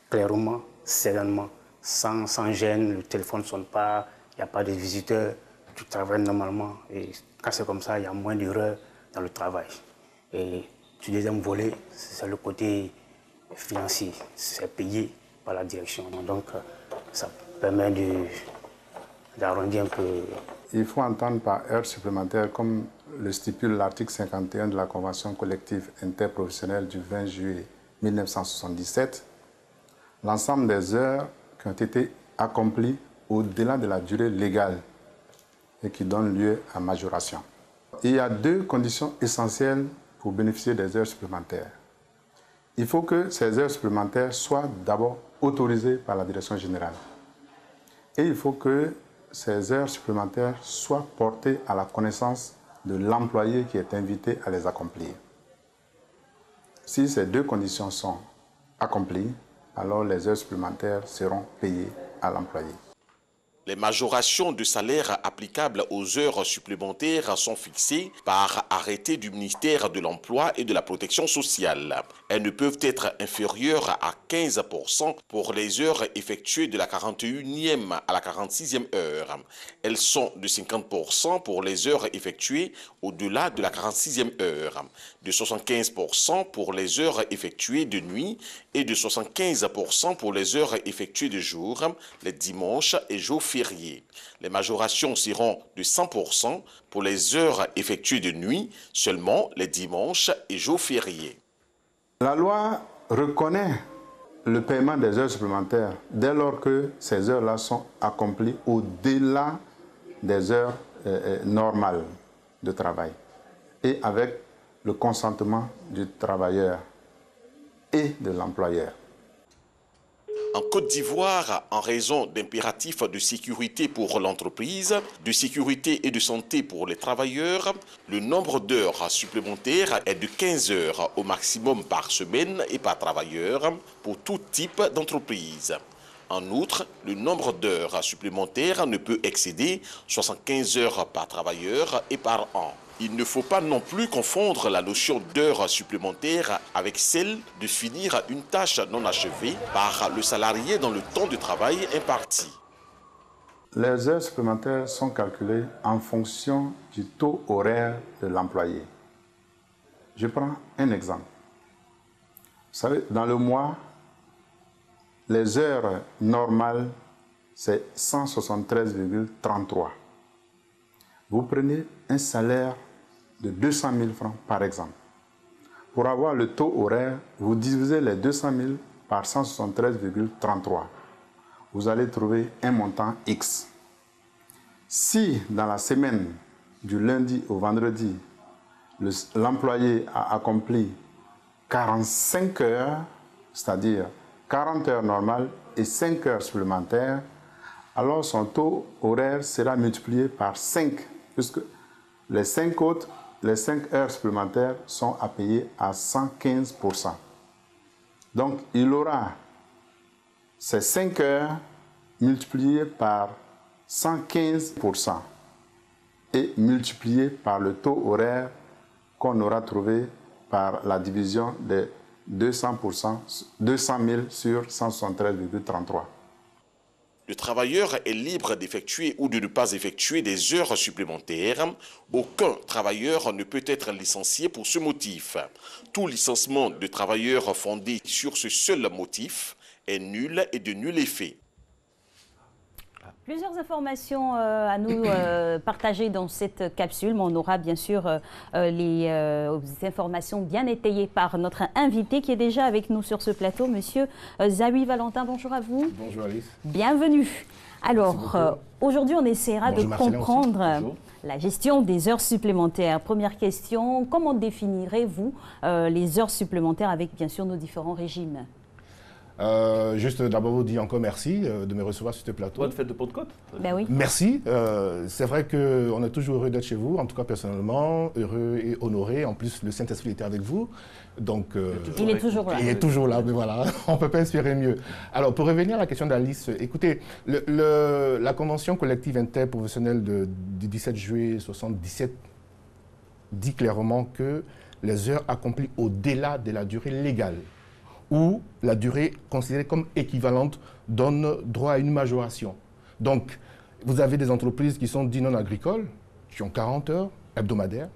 clairement, sereinement, sans gêne, le téléphone ne sonne pas, il n'y a pas de visiteurs. Tu travailles normalement et quand c'est comme ça, il y a moins d'erreurs dans le travail. Et du deuxième volet, c'est le côté financier, c'est payé par la direction. Donc ça permet d'arrondir un peu. Il faut entendre par heures supplémentaires comme le stipule l'article 51 de la Convention collective interprofessionnelle du 20 juillet 1977, l'ensemble des heures qui ont été accomplies au-delà de la durée légale et qui donne lieu à majoration. Il y a deux conditions essentielles pour bénéficier des heures supplémentaires. Il faut que ces heures supplémentaires soient d'abord autorisées par la direction générale. Et il faut que ces heures supplémentaires soient portées à la connaissance de l'employé qui est invité à les accomplir. Si ces deux conditions sont accomplies, alors les heures supplémentaires seront payées à l'employé. Les majorations de salaire applicables aux heures supplémentaires sont fixées par arrêté du ministère de l'Emploi et de la Protection sociale. Elles ne peuvent être inférieures à 15% pour les heures effectuées de la 41e à la 46e heure. Elles sont de 50% pour les heures effectuées au-delà de la 46e heure, de 75% pour les heures effectuées de nuit et de 75% pour les heures effectuées de jour, les dimanches et jours fériés. Les majorations seront de 100% pour les heures effectuées de nuit, seulement les dimanches et jours fériés. La loi reconnaît le paiement des heures supplémentaires dès lors que ces heures-là sont accomplies au-delà des heures normales de travail et avec le consentement du travailleur et de l'employeur. En Côte d'Ivoire, en raison d'impératifs de sécurité pour l'entreprise, de sécurité et de santé pour les travailleurs, le nombre d'heures supplémentaires est de 15 heures au maximum par semaine et par travailleur pour tout type d'entreprise. En outre, le nombre d'heures supplémentaires ne peut excéder 75 heures par travailleur et par an. Il ne faut pas non plus confondre la notion d'heures supplémentaires avec celle de finir une tâche non achevée par le salarié dans le temps de travail imparti. Les heures supplémentaires sont calculées en fonction du taux horaire de l'employé. Je prends un exemple. Vous savez, dans le mois, les heures normales, c'est 173,33. Vous prenez un salaire de 200 000 francs, par exemple. Pour avoir le taux horaire, vous divisez les 200 000 par 173,33. Vous allez trouver un montant X. Si dans la semaine, du lundi au vendredi, l'employé a accompli 45 heures, c'est-à-dire 40 heures normales et 5 heures supplémentaires, alors son taux horaire sera multiplié par 5, puisque les 5 heures supplémentaires sont à payer à 115%. Donc, il aura ces 5 heures multipliées par 115% et multipliées par le taux horaire qu'on aura trouvé par la division de 200 000 sur 173,33. Le travailleur est libre d'effectuer ou de ne pas effectuer des heures supplémentaires. Aucun travailleur ne peut être licencié pour ce motif. Tout licenciement de travailleurs fondé sur ce seul motif est nul et de nul effet. Plusieurs informations à nous partager dans cette capsule, mais on aura bien sûr les informations bien étayées par notre invité qui est déjà avec nous sur ce plateau, Monsieur Zawi Valentin. Bonjour à vous. Bonjour Alice. Bienvenue. Alors, aujourd'hui, on essaiera de comprendre la gestion des heures supplémentaires. Première question, comment définirez-vous les heures supplémentaires avec bien sûr nos différents régimes ? Juste d'abord vous dire encore merci de me recevoir sur ce plateau. Bonne fête de Pentecôte. Ben oui. Merci. C'est vrai qu'on est toujours heureux d'être chez vous, en tout cas personnellement, heureux et honoré. En plus, le Saint-Esprit était avec vous. Donc, il est toujours là. Il est toujours là, mais voilà, on ne peut pas espérer mieux. Alors, pour revenir à la question d'Alice, écoutez, la convention collective interprofessionnelle du 17 juillet 1977 dit clairement que les heures accomplies au-delà de la durée légale où la durée considérée comme équivalente donne droit à une majoration. Donc, vous avez des entreprises qui sont dites non agricoles, qui ont 40 heures hebdomadaires.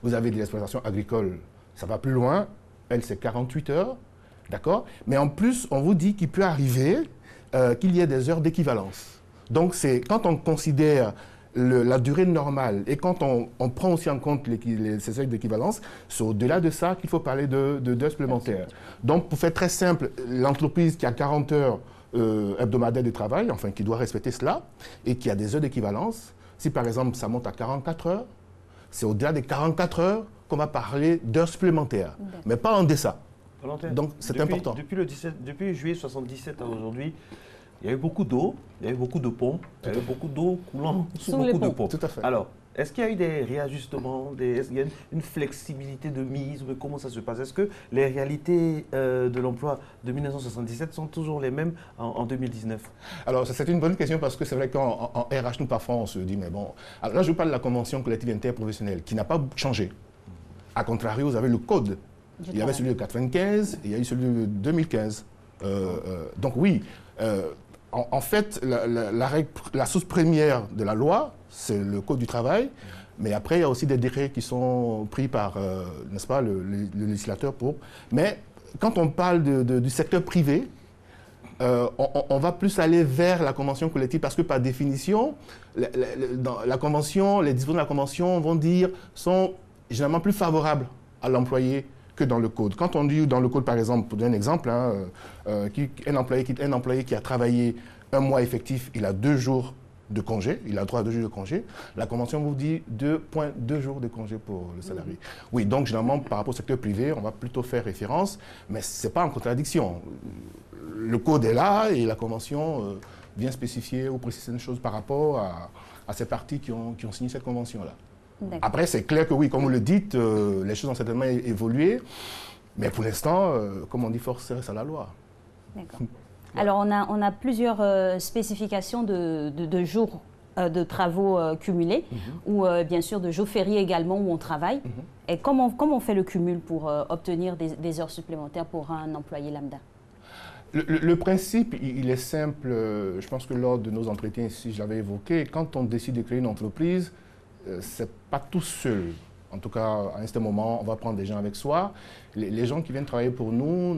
Vous avez des exploitations agricoles, ça va plus loin, elles, c'est 48 heures, d'accord? Mais en plus, on vous dit qu'il peut arriver qu'il y ait des heures d'équivalence. Donc, c'est quand on considère la durée normale et quand on prend aussi en compte ces heures d'équivalence, c'est au-delà de ça qu'il faut parler d'heures supplémentaires. Donc, pour faire très simple, l'entreprise qui a 40 heures hebdomadaires de travail, enfin qui doit respecter cela, et qui a des heures d'équivalence, si par exemple ça monte à 44 heures, c'est au-delà des 44 heures qu'on va parler d'heures supplémentaires, mais pas en deçà. Donc, c'est important. Depuis juillet 1977 à aujourd'hui, il y a eu beaucoup d'eau, il y a eu beaucoup de ponts, il y a eu beaucoup d'eau coulant sous beaucoup de ponts. Tout à fait. Alors, est-ce qu'il y a eu des réajustements, est-ce qu'il y a une flexibilité de mise? Comment ça se passe? Est-ce que les réalités de l'emploi de 1977 sont toujours les mêmes en 2019? Alors, c'est une bonne question parce que c'est vrai qu'en RH, nous, parfois, on se dit, mais bon... Alors là, je parle de la convention collective interprofessionnelle qui n'a pas changé. A contrario, vous avez le code. Il y avait celui de 95 et il y a eu celui de 2015. Donc oui... En fait, la source première de la loi, c'est le Code du travail, mais après, il y a aussi des décrets qui sont pris par, n'est-ce pas, le législateur pour... Mais quand on parle du secteur privé, on va plus aller vers la convention collective parce que, par définition, dans la convention, les dispositions de la convention vont dire, sont généralement plus favorables à l'employé que dans le code. Quand on dit dans le code, par exemple, pour donner un exemple, un employé qui a travaillé un mois effectif, il a 2 jours de congé, il a droit à 2 jours de congé. La convention vous dit 2,2 jours de congé pour le salarié. Oui, donc généralement, par rapport au secteur privé, on va plutôt faire référence, mais ce n'est pas en contradiction. Le code est là et la convention vient spécifier ou préciser une chose par rapport à ces parties qui ont signé cette convention-là. Après, c'est clair que oui, comme vous le dites, les choses ont certainement évolué, mais pour l'instant, comme on dit, force reste à la loi. D'accord. Alors, on a plusieurs spécifications de jours de travaux cumulés, ou bien sûr de jours fériés également où on travaille. Et comment on fait le cumul pour obtenir des heures supplémentaires pour un employé lambda? Le principe, il est simple. Je pense que lors de nos entretiens ici, je l'avais évoqué. Quand on décide de créer une entreprise, ce n'est pas tout seul. En tout cas, à un certain moment, on va prendre des gens avec soi. Les gens qui viennent travailler pour nous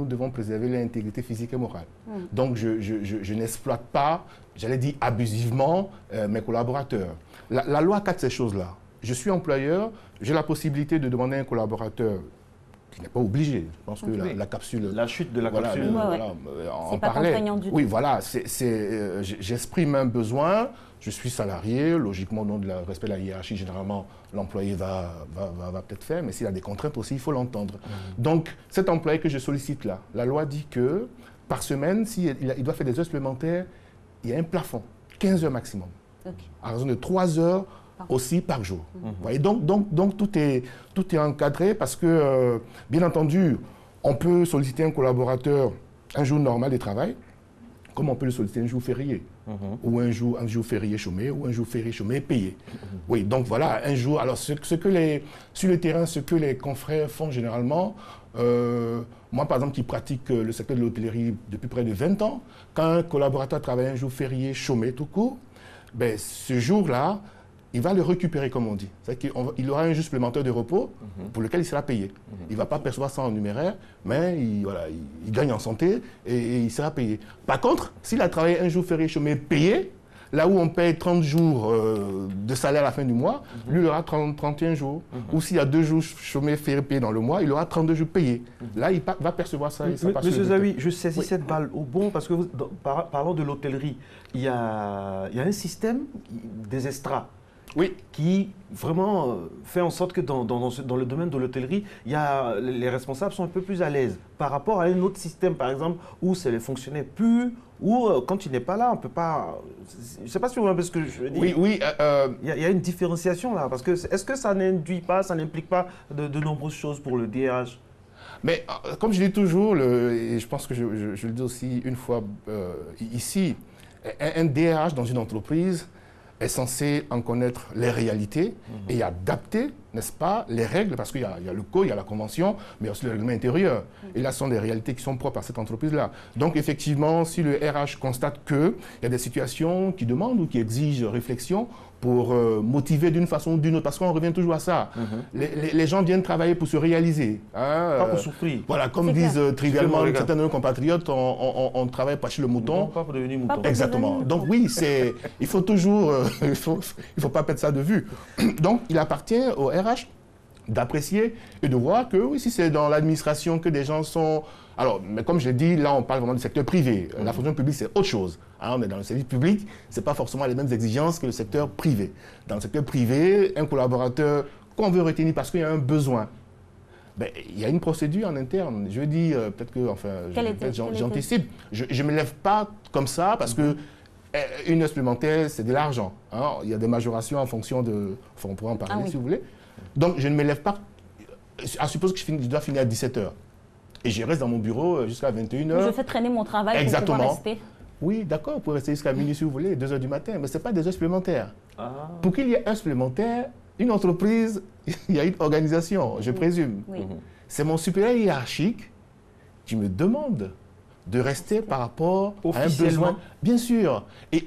devons préserver leur intégrité physique et morale. Donc, je n'exploite pas, j'allais dire abusivement, mes collaborateurs. La loi cadre ces choses-là. Je suis employeur, j'ai la possibilité de demander à un collaborateur qui n'est pas obligé. Je pense que la capsule... La chute de la capsule. C'est pas contraignant du tout. Oui, voilà. J'exprime un besoin. Je suis salarié. Logiquement, au nom du respect de la hiérarchie, généralement, l'employé va peut-être faire. Mais s'il a des contraintes aussi, il faut l'entendre. Donc, cet employé que je sollicite là, la loi dit que par semaine, s'il doit faire des heures supplémentaires, il y a un plafond, 15 heures maximum. À raison de 3 heures aussi par jour. Voyez, donc tout est encadré parce que, bien entendu, on peut solliciter un collaborateur un jour normal de travail, comme on peut le solliciter un jour férié, ou un jour férié chômé, ou un jour férié chômé payé. Oui, donc voilà, un jour. Alors, sur le terrain, ce que les confrères font généralement, moi, par exemple, qui pratique le secteur de l'hôtellerie depuis près de 20 ans, quand un collaborateur travaille un jour férié chômé tout court, ben, ce jour-là, il va le récupérer, comme on dit. C'est-à-dire qu'il aura un jour supplémentaire de repos pour lequel il sera payé. Il ne va pas percevoir ça en numéraire, mais il gagne en santé et il sera payé. Par contre, s'il a travaillé un jour férié chômé payé, là où on paye 30 jours de salaire à la fin du mois, lui, il aura 31 jours. Ou s'il y a 2 jours chômés fériés payés dans le mois, il aura 32 jours payés. Là, il va percevoir ça. Monsieur Zawi, je saisis cette balle au bon parce que, parlant de l'hôtellerie, il y a un système des extras. Oui. Qui vraiment fait en sorte que dans le domaine de l'hôtellerie, les responsables sont un peu plus à l'aise par rapport à un autre système, par exemple, où c'est les fonctionnaires purs, où quand il n'est pas là, on ne peut pas... Je ne sais pas si vous voyez ce que je veux dire. Oui. Il y a une différenciation là, parce que est-ce que ça n'induit pas, ça n'implique pas de nombreuses choses pour le DRH? Mais comme je dis toujours, et je pense que je le dis aussi une fois ici, un DRH dans une entreprise est censé en connaître les réalités et adapter, n'est-ce pas, les règles, parce qu'il y a le code, il y a la convention, mais aussi le règlement intérieur. Et là, ce sont des réalités qui sont propres à cette entreprise-là. Donc, effectivement, si le RH constate qu'il y a des situations qui demandent ou qui exigent réflexion pour motiver d'une façon ou d'une autre, parce qu'on revient toujours à ça. Les gens viennent travailler pour se réaliser. Pas pour souffrir. Voilà, comme disent trivialement certains de nos compatriotes, on travaille pas chez le mouton. Non, pas pour devenir mouton. Exactement. Donc oui, il faut toujours, il faut pas perdre ça de vue. Donc il appartient au RH d'apprécier et de voir que oui, si c'est dans l'administration que des gens sont... Alors, mais comme je l'ai dit, là on parle vraiment du secteur privé. La fonction publique, c'est autre chose. On est dans le service public, ce n'est pas forcément les mêmes exigences que le secteur privé. Dans le secteur privé, un collaborateur qu'on veut retenir parce qu'il y a un besoin, ben, il y a une procédure en interne. Je dis, peut-être que, enfin, j'anticipe. Je ne me lève pas comme ça parce que une heure supplémentaire, c'est de l'argent. Il y a des majorations en fonction de... Enfin, on pourra en parler si vous voulez. Donc, je ne me lève pas... À supposer que je dois finir à 17h. Et je reste dans mon bureau jusqu'à 21h. Je fais traîner mon travail pour pouvoir rester. Oui, d'accord, vous pouvez rester jusqu'à minuit si vous voulez, 2h du matin, mais ce n'est pas des heures supplémentaires. Pour qu'il y ait un supplémentaire, une entreprise, il y a une organisation, je présume. C'est mon supérieur hiérarchique qui me demande de rester par rapport à un besoin. Bien sûr. Et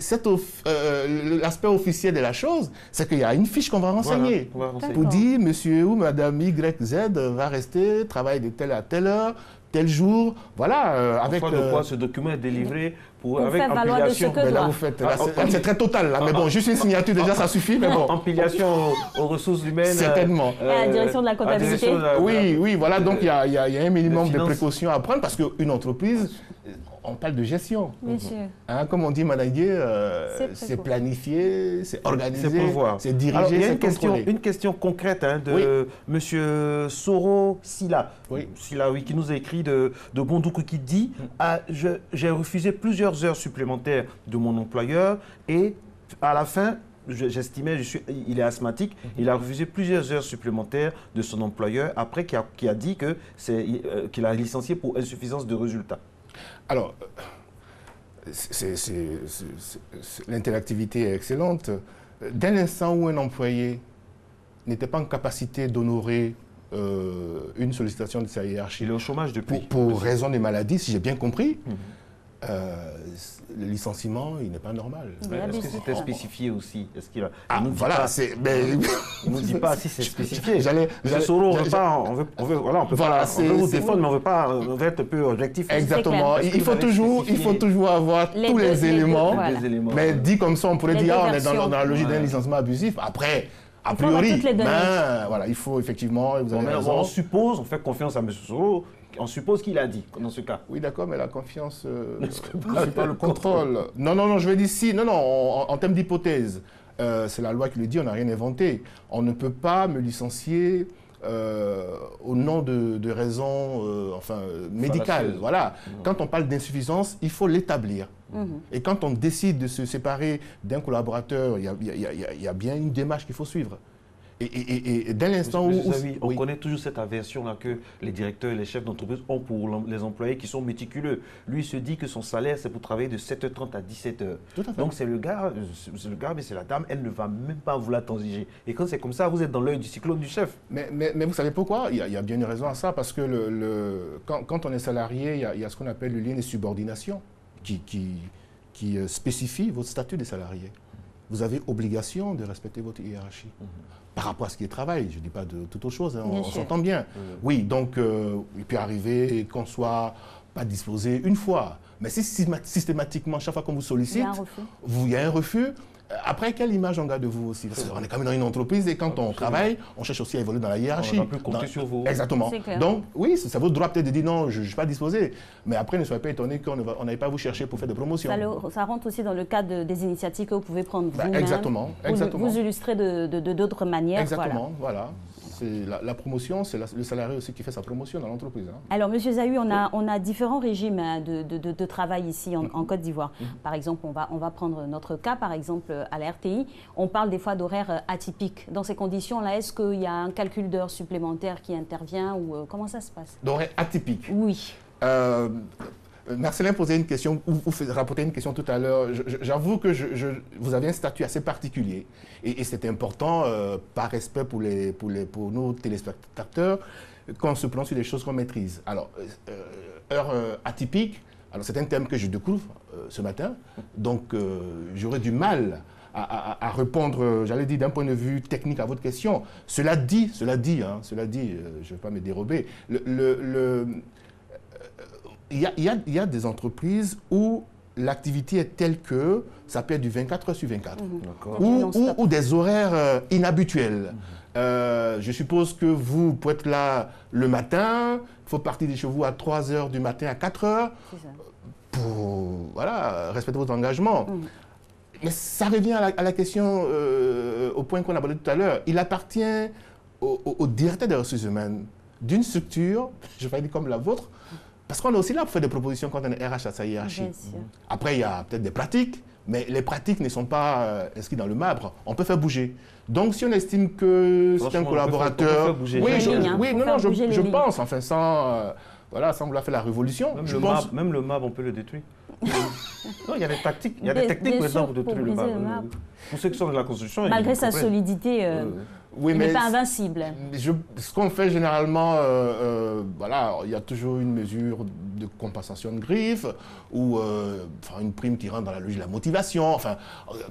l'aspect officiel de la chose, c'est qu'il y a une fiche qu'on va renseigner. Pour dire, monsieur ou madame YZ va rester, travailler de telle à telle heure, tel jour, voilà. Avec de quoi ce document est délivré avec faire valoir de ce que là, vous faites, c'est très total, là. Mais bon, juste une signature, déjà, ça suffit. Mais bon. Empilation aux ressources humaines. Certainement. Et à la direction de la comptabilité. Oui, voilà. Donc, il y a un minimum de précautions à prendre parce qu'une entreprise, on parle de gestion. Bien sûr. Hein, comme on dit Managué, c'est planifié, c'est organisé, c'est dirigé, alors, il y a c'est une question concrète de M. Soro Silla, qui nous a écrit de Bondoukou, qui dit j'ai refusé plusieurs heures supplémentaires de mon employeur et à la fin, j'estimais, il est asthmatique, il a refusé plusieurs heures supplémentaires de son employeur après qui a dit qu'il a licencié pour insuffisance de résultats. Alors, l'interactivité est excellente. Dès l'instant où un employé n'était pas en capacité d'honorer une sollicitation de sa hiérarchie, il est au chômage depuis. Pour raison des maladies, si j'ai bien compris, le licenciement, il n'est pas normal. Est-ce que c'était spécifié aussi? Est-ce qu'il a... Ah, voilà, c'est... Il ne nous dit pas si c'est spécifié. Monsieur Soro, on veut vous défendre, mais on veut être un peu objectif. Exactement. Il faut toujours avoir tous les éléments. Mais dit comme ça, on pourrait dire on est dans la logique d'un licenciement abusif. Après, a priori, voilà, il faut effectivement... Vous avez raison. On suppose, on fait confiance à M. Soro, on suppose qu'il a dit, dans ce cas. Oui, d'accord, mais la confiance, c'est pas le contrôle. Non, je vais dire si. Non, en termes d'hypothèse, c'est la loi qui le dit, on n'a rien inventé. On ne peut pas me licencier au nom de raisons médicales. Voilà. Quand on parle d'insuffisance, il faut l'établir. Et quand on décide de se séparer d'un collaborateur, il y a bien une démarche qu'il faut suivre. Et dès l'instant où... On connaît toujours cette aversion-là que les directeurs et les chefs d'entreprise ont pour les employés qui sont méticuleux. Lui, il se dit que son salaire, c'est pour travailler de 7h30 à 17h. Donc c'est le gars, mais c'est la dame, elle ne va même pas vouloir transiger. Et quand c'est comme ça, vous êtes dans l'œil du cyclone du chef. Mais vous savez pourquoi? Il y a bien une raison à ça, parce que quand on est salarié, il y a ce qu'on appelle le lien de subordination qui spécifie votre statut de salarié. Vous avez obligation de respecter votre hiérarchie. Par rapport à ce qui est travail, je ne dis pas de toute autre chose, on s'entend bien. Oui, donc il peut arriver qu'on ne soit pas disposé une fois. Mais si systématiquement, chaque fois qu'on vous sollicite, il y a un refus. Après, quelle image on garde de vous aussi? Parce qu'on est quand même dans une entreprise et quand on travaille, on cherche aussi à évoluer dans la hiérarchie. On va plus compter sur vous. Exactement. Donc, oui, c'est votre droit peut-être de dire non, je ne suis pas disposé. Mais après, ne soyez pas étonné qu'on n'aille pas vous chercher pour faire des promotions. Ça rentre aussi dans le cadre des initiatives que vous pouvez prendre vous-même. Exactement. Vous illustrer de d'autres manières. Exactement, voilà. La promotion, c'est le salarié aussi qui fait sa promotion dans l'entreprise. Alors, M. Zahui, on a différents régimes de travail ici en Côte d'Ivoire. Par exemple, on va prendre notre cas, par exemple, à la RTI. On parle des fois d'horaires atypiques. Dans ces conditions-là, est-ce qu'il y a un calcul d'heures supplémentaires qui intervient ou comment ça se passe? D'horaires atypiques? Oui. Marcelin posait une question, ou rapportait une question tout à l'heure. J'avoue que vous avez un statut assez particulier. Et c'est important, par respect pour nos téléspectateurs, qu'on se prononce sur des choses qu'on maîtrise. Alors, heure atypique, c'est un thème que je découvre ce matin. Donc, j'aurais du mal à répondre, j'allais dire, d'un point de vue technique à votre question. Cela dit, je ne vais pas me dérober. Il y a des entreprises où l'activité est telle que ça peut être du 24 heures sur 24. Ou des horaires inhabituels. Je suppose que vous pouvez être là le matin, il faut partir de chez vous à 3 heures du matin à 4 heures pour respecter vos engagements. Mais ça revient à la question, au point qu'on a abordé tout à l'heure. Il appartient au directeur des ressources humaines d'une structure, je vais dire comme la vôtre, parce qu'on est aussi là pour faire des propositions quand on est RH à sa hiérarchie. Après, il y a peut-être des pratiques, mais les pratiques ne sont pas inscrites dans le marbre. On peut faire bouger. Donc, si on estime que c'est un collaborateur... Je pense, enfin, sans vouloir faire la révolution. Même le marbre, on peut le détruire. Non, il y a des tactiques. Il y a des techniques maintenant pour détruire le marbre. Pour ceux qui sont dans la construction... Malgré sa solidité... il n'est pas invincible. Ce qu'on fait généralement, il y a toujours une mesure de compensation de griffes ou une prime qui rentre dans la logique de la motivation. Enfin,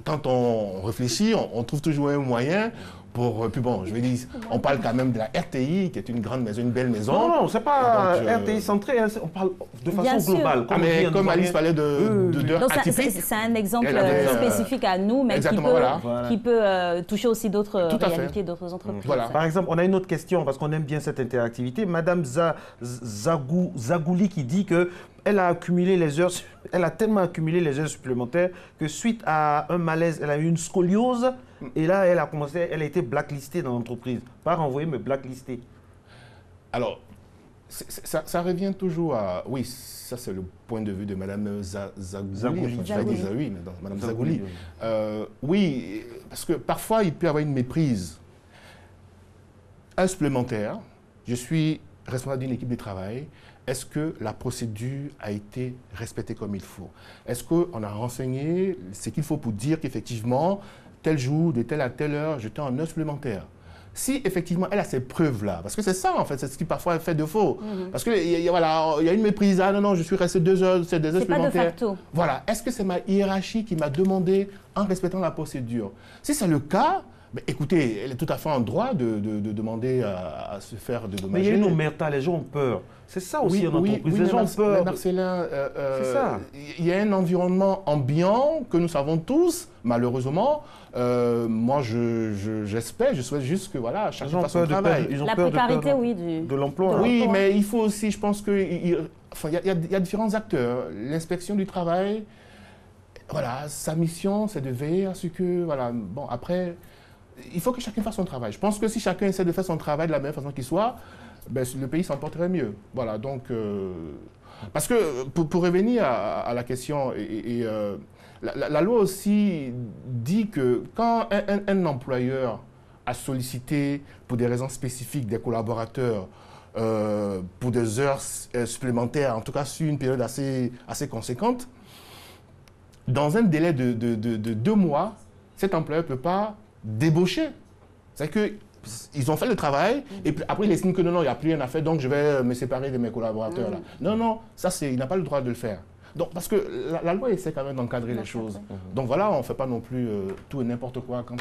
quand on réfléchit, on trouve toujours un moyen pour... Puis bon, je vais dire, on parle quand même de la RTI, qui est une grande maison, une belle maison. Non, c'est pas RTI centré, on parle de façon globale. Comme Alice parlait d'heures atypiques. C'est un exemple spécifique à nous, mais qui peut toucher aussi d'autres réalités, d'autres entreprises. Par exemple, on a une autre question, parce qu'on aime bien cette interactivité. Madame Zagouli qui dit que elle a accumulé les heures, elle a tellement accumulé les heures supplémentaires que suite à un malaise, elle a eu une scoliose et là, elle a été blacklistée dans l'entreprise. Pas renvoyée, mais blacklistée. Alors, ça revient toujours à... Oui, ça c'est le point de vue de Mme Zagouli. Oui, Mme Zagouli. Oui, parce que parfois, il peut y avoir une méprise. Un supplémentaire, je suis responsable d'une équipe de travail. Est-ce que la procédure a été respectée comme il faut? Est-ce qu'on a renseigné ce qu'il faut pour dire qu'effectivement, tel jour, de telle à telle heure, j'étais en heure supplémentaire? Si effectivement elle a ces preuves-là, parce que c'est ça en fait, c'est ce qui parfois fait défaut. Parce qu'il y a une méprise, ah non, je suis resté 2 heures, c'est des heures supplémentaires. C'est pas de facto. Voilà, est-ce que c'est ma hiérarchie qui m'a demandé en respectant la procédure? Si c'est le cas, mais écoutez, elle est tout à fait en droit de demander à se faire dédommager. Mais il y a une omerta, les gens ont peur. C'est ça aussi en entreprise, les gens ont peur. Marcellin, il y a un environnement ambiant que nous savons tous, malheureusement. Moi, j'espère, je souhaite juste que voilà, chacun fasse son travail. La précarité, oui, de l'emploi. Oui, mais il faut aussi, je pense qu'il y a différents acteurs. L'inspection du travail, voilà, sa mission, c'est de veiller à ce que, voilà, bon, après, il faut que chacun fasse son travail. Je pense que si chacun essaie de faire son travail de la meilleure façon qu'il soit, ben, le pays s'en porterait mieux. Voilà, donc, parce que pour revenir à la question, la loi aussi dit que quand un employeur a sollicité pour des raisons spécifiques des collaborateurs pour des heures supplémentaires, en tout cas sur une période assez conséquente, dans un délai de 2 mois, cet employeur ne peut pas débaucher. C'est-à-dire qu'ils ont fait le travail et puis après ils estiment que non, il n'y a plus rien à faire, donc je vais me séparer de mes collaborateurs. Là. Non, ça il n'a pas le droit de le faire. Donc, parce que la loi essaie quand même d'encadrer les choses. Donc voilà, on ne fait pas non plus tout et n'importe quoi quand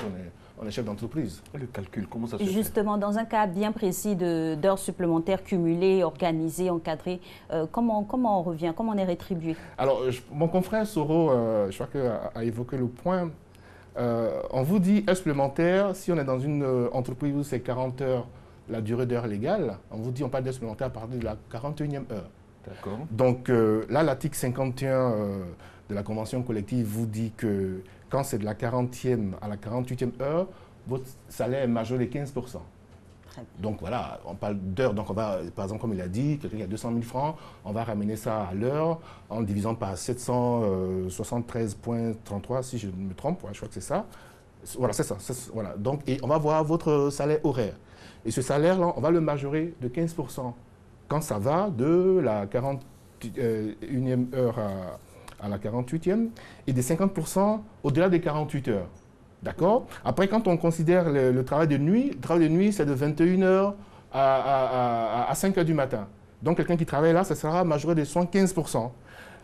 on est chef d'entreprise. Le calcul, comment ça se fait? Justement, dans un cas bien précis d'heures supplémentaires cumulées, organisées, encadrées, comment on revient, comment on est rétribué? Alors, mon confrère Soro, je crois a évoqué le point. On vous dit heures supplémentaires, si on est dans une entreprise où c'est 40 heures la durée d'heure légale, on vous dit on parle d'heures supplémentaires à partir de la 41e heure. Donc là, l'article 51 de la convention collective vous dit que quand c'est de la 40e à la 48e heure, votre salaire est majoré de 15%. Donc voilà, on parle d'heures. Donc on va, par exemple, comme il a dit, quelqu'un qui a 200 000 francs, on va ramener ça à l'heure en divisant par 773,33, si je ne me trompe, je crois que c'est ça. Voilà, c'est ça. Voilà. Donc, et on va voir votre salaire horaire. Et ce salaire-là, on va le majorer de 15%. Quand ça va de la 41e heure à la 48e et de 50% au-delà des 48 heures. D'accord? Après, quand on considère le travail de nuit, c'est de 21h à 5h du matin. Donc, quelqu'un qui travaille là, ça sera majoré de 75%.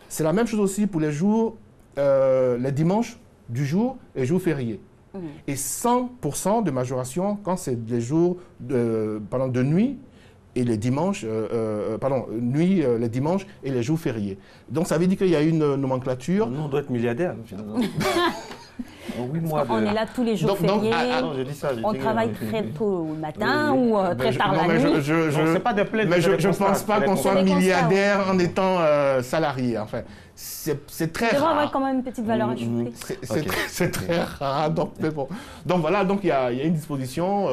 C'est la même chose aussi pour les jours, les dimanches du jour et jours fériés. Et 100% de majoration quand c'est des jours de nuit et les dimanches, les dimanches et les jours fériés. Donc ça veut dire qu'il y a une nomenclature. Nous, on doit être milliardaires, finalement. On est là tous les jours fériés, on travaille très tôt le matin ou très tard la nuit. Mais je ne pense pas qu'on soit milliardaire en étant salarié. Enfin, c'est très rare. Ça devrait avoir quand même une petite valeur ajoutée. C'est très rare. Donc voilà, donc il y a une disposition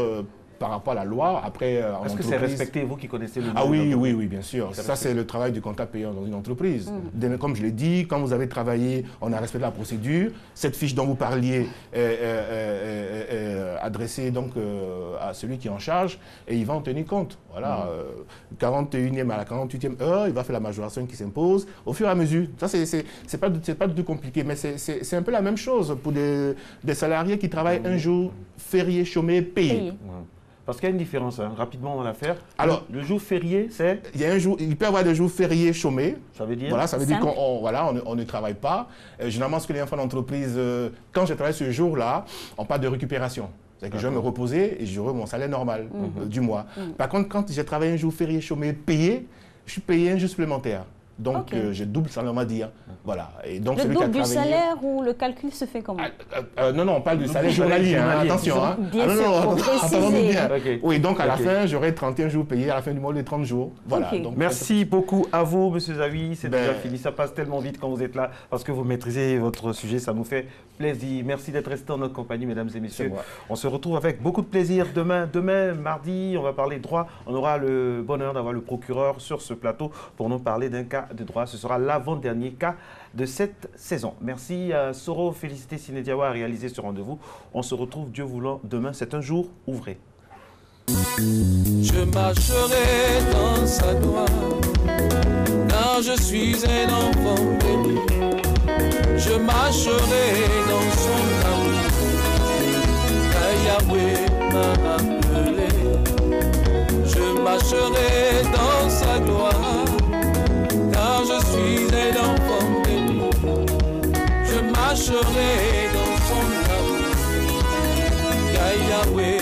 par rapport à la loi. Après, est-ce que c'est respecté, vous qui connaissez le milieu? Oui, bien sûr. Ça, c'est le travail du comptable payeur dans une entreprise. Comme je l'ai dit, quand vous avez travaillé, on a respecté la procédure. Cette fiche dont vous parliez est adressée donc, à celui qui est en charge et il va en tenir compte. Voilà, 41e à la 48e heure, il va faire la majoration qui s'impose au fur et à mesure. Ça, c'est pas du tout compliqué, mais c'est un peu la même chose pour des salariés qui travaillent un jour férié, chômé, payé. Parce qu'il y a une différence, hein. Rapidement on va la faire. Alors, le jour férié, c'est... Il peut y avoir des jours fériés chômés. Ça veut dire? Voilà, ça veut dire qu'on ne travaille pas. Généralement, ce que les enfants d'entreprise, quand je travaille ce jour-là, on parle de récupération. C'est-à-dire que je vais me reposer et j'aurai mon salaire normal du mois. Par contre, quand j'ai travaillé un jour férié chômé payé, je suis payé un jour supplémentaire. Donc, je double ça, on va dire. Voilà. Et donc, le double du salaire ou le calcul se fait comment? Non, on parle du salaire journalier. Attention. Bien sûr, pour préciser. Oui, donc à la fin, j'aurai 31 jours payés, à la fin du mois, les 30 jours. Voilà. Donc, merci beaucoup à vous, M. Zawi. C'est déjà fini. Ça passe tellement vite quand vous êtes là parce que vous maîtrisez votre sujet. Ça nous fait plaisir. Merci d'être restés en notre compagnie, mesdames et messieurs. On se retrouve avec beaucoup de plaisir demain. Demain, mardi, on va parler droit. On aura le bonheur d'avoir le procureur sur ce plateau pour nous parler d'un cas de droit. Ce sera l'avant-dernier cas de cette saison. Merci à Soro, félicité Sinédiawa à réaliser ce rendez-vous. On se retrouve, Dieu voulant, demain. C'est un jour ouvré. Je marcherai dans sa gloire, car je suis un enfant béni. Je marcherai dans son amour, car Yahweh m'a appelé. Je marcherai dans sa gloire, car je suis un enfant béni. Je marcherai dans son amour, car Yahweh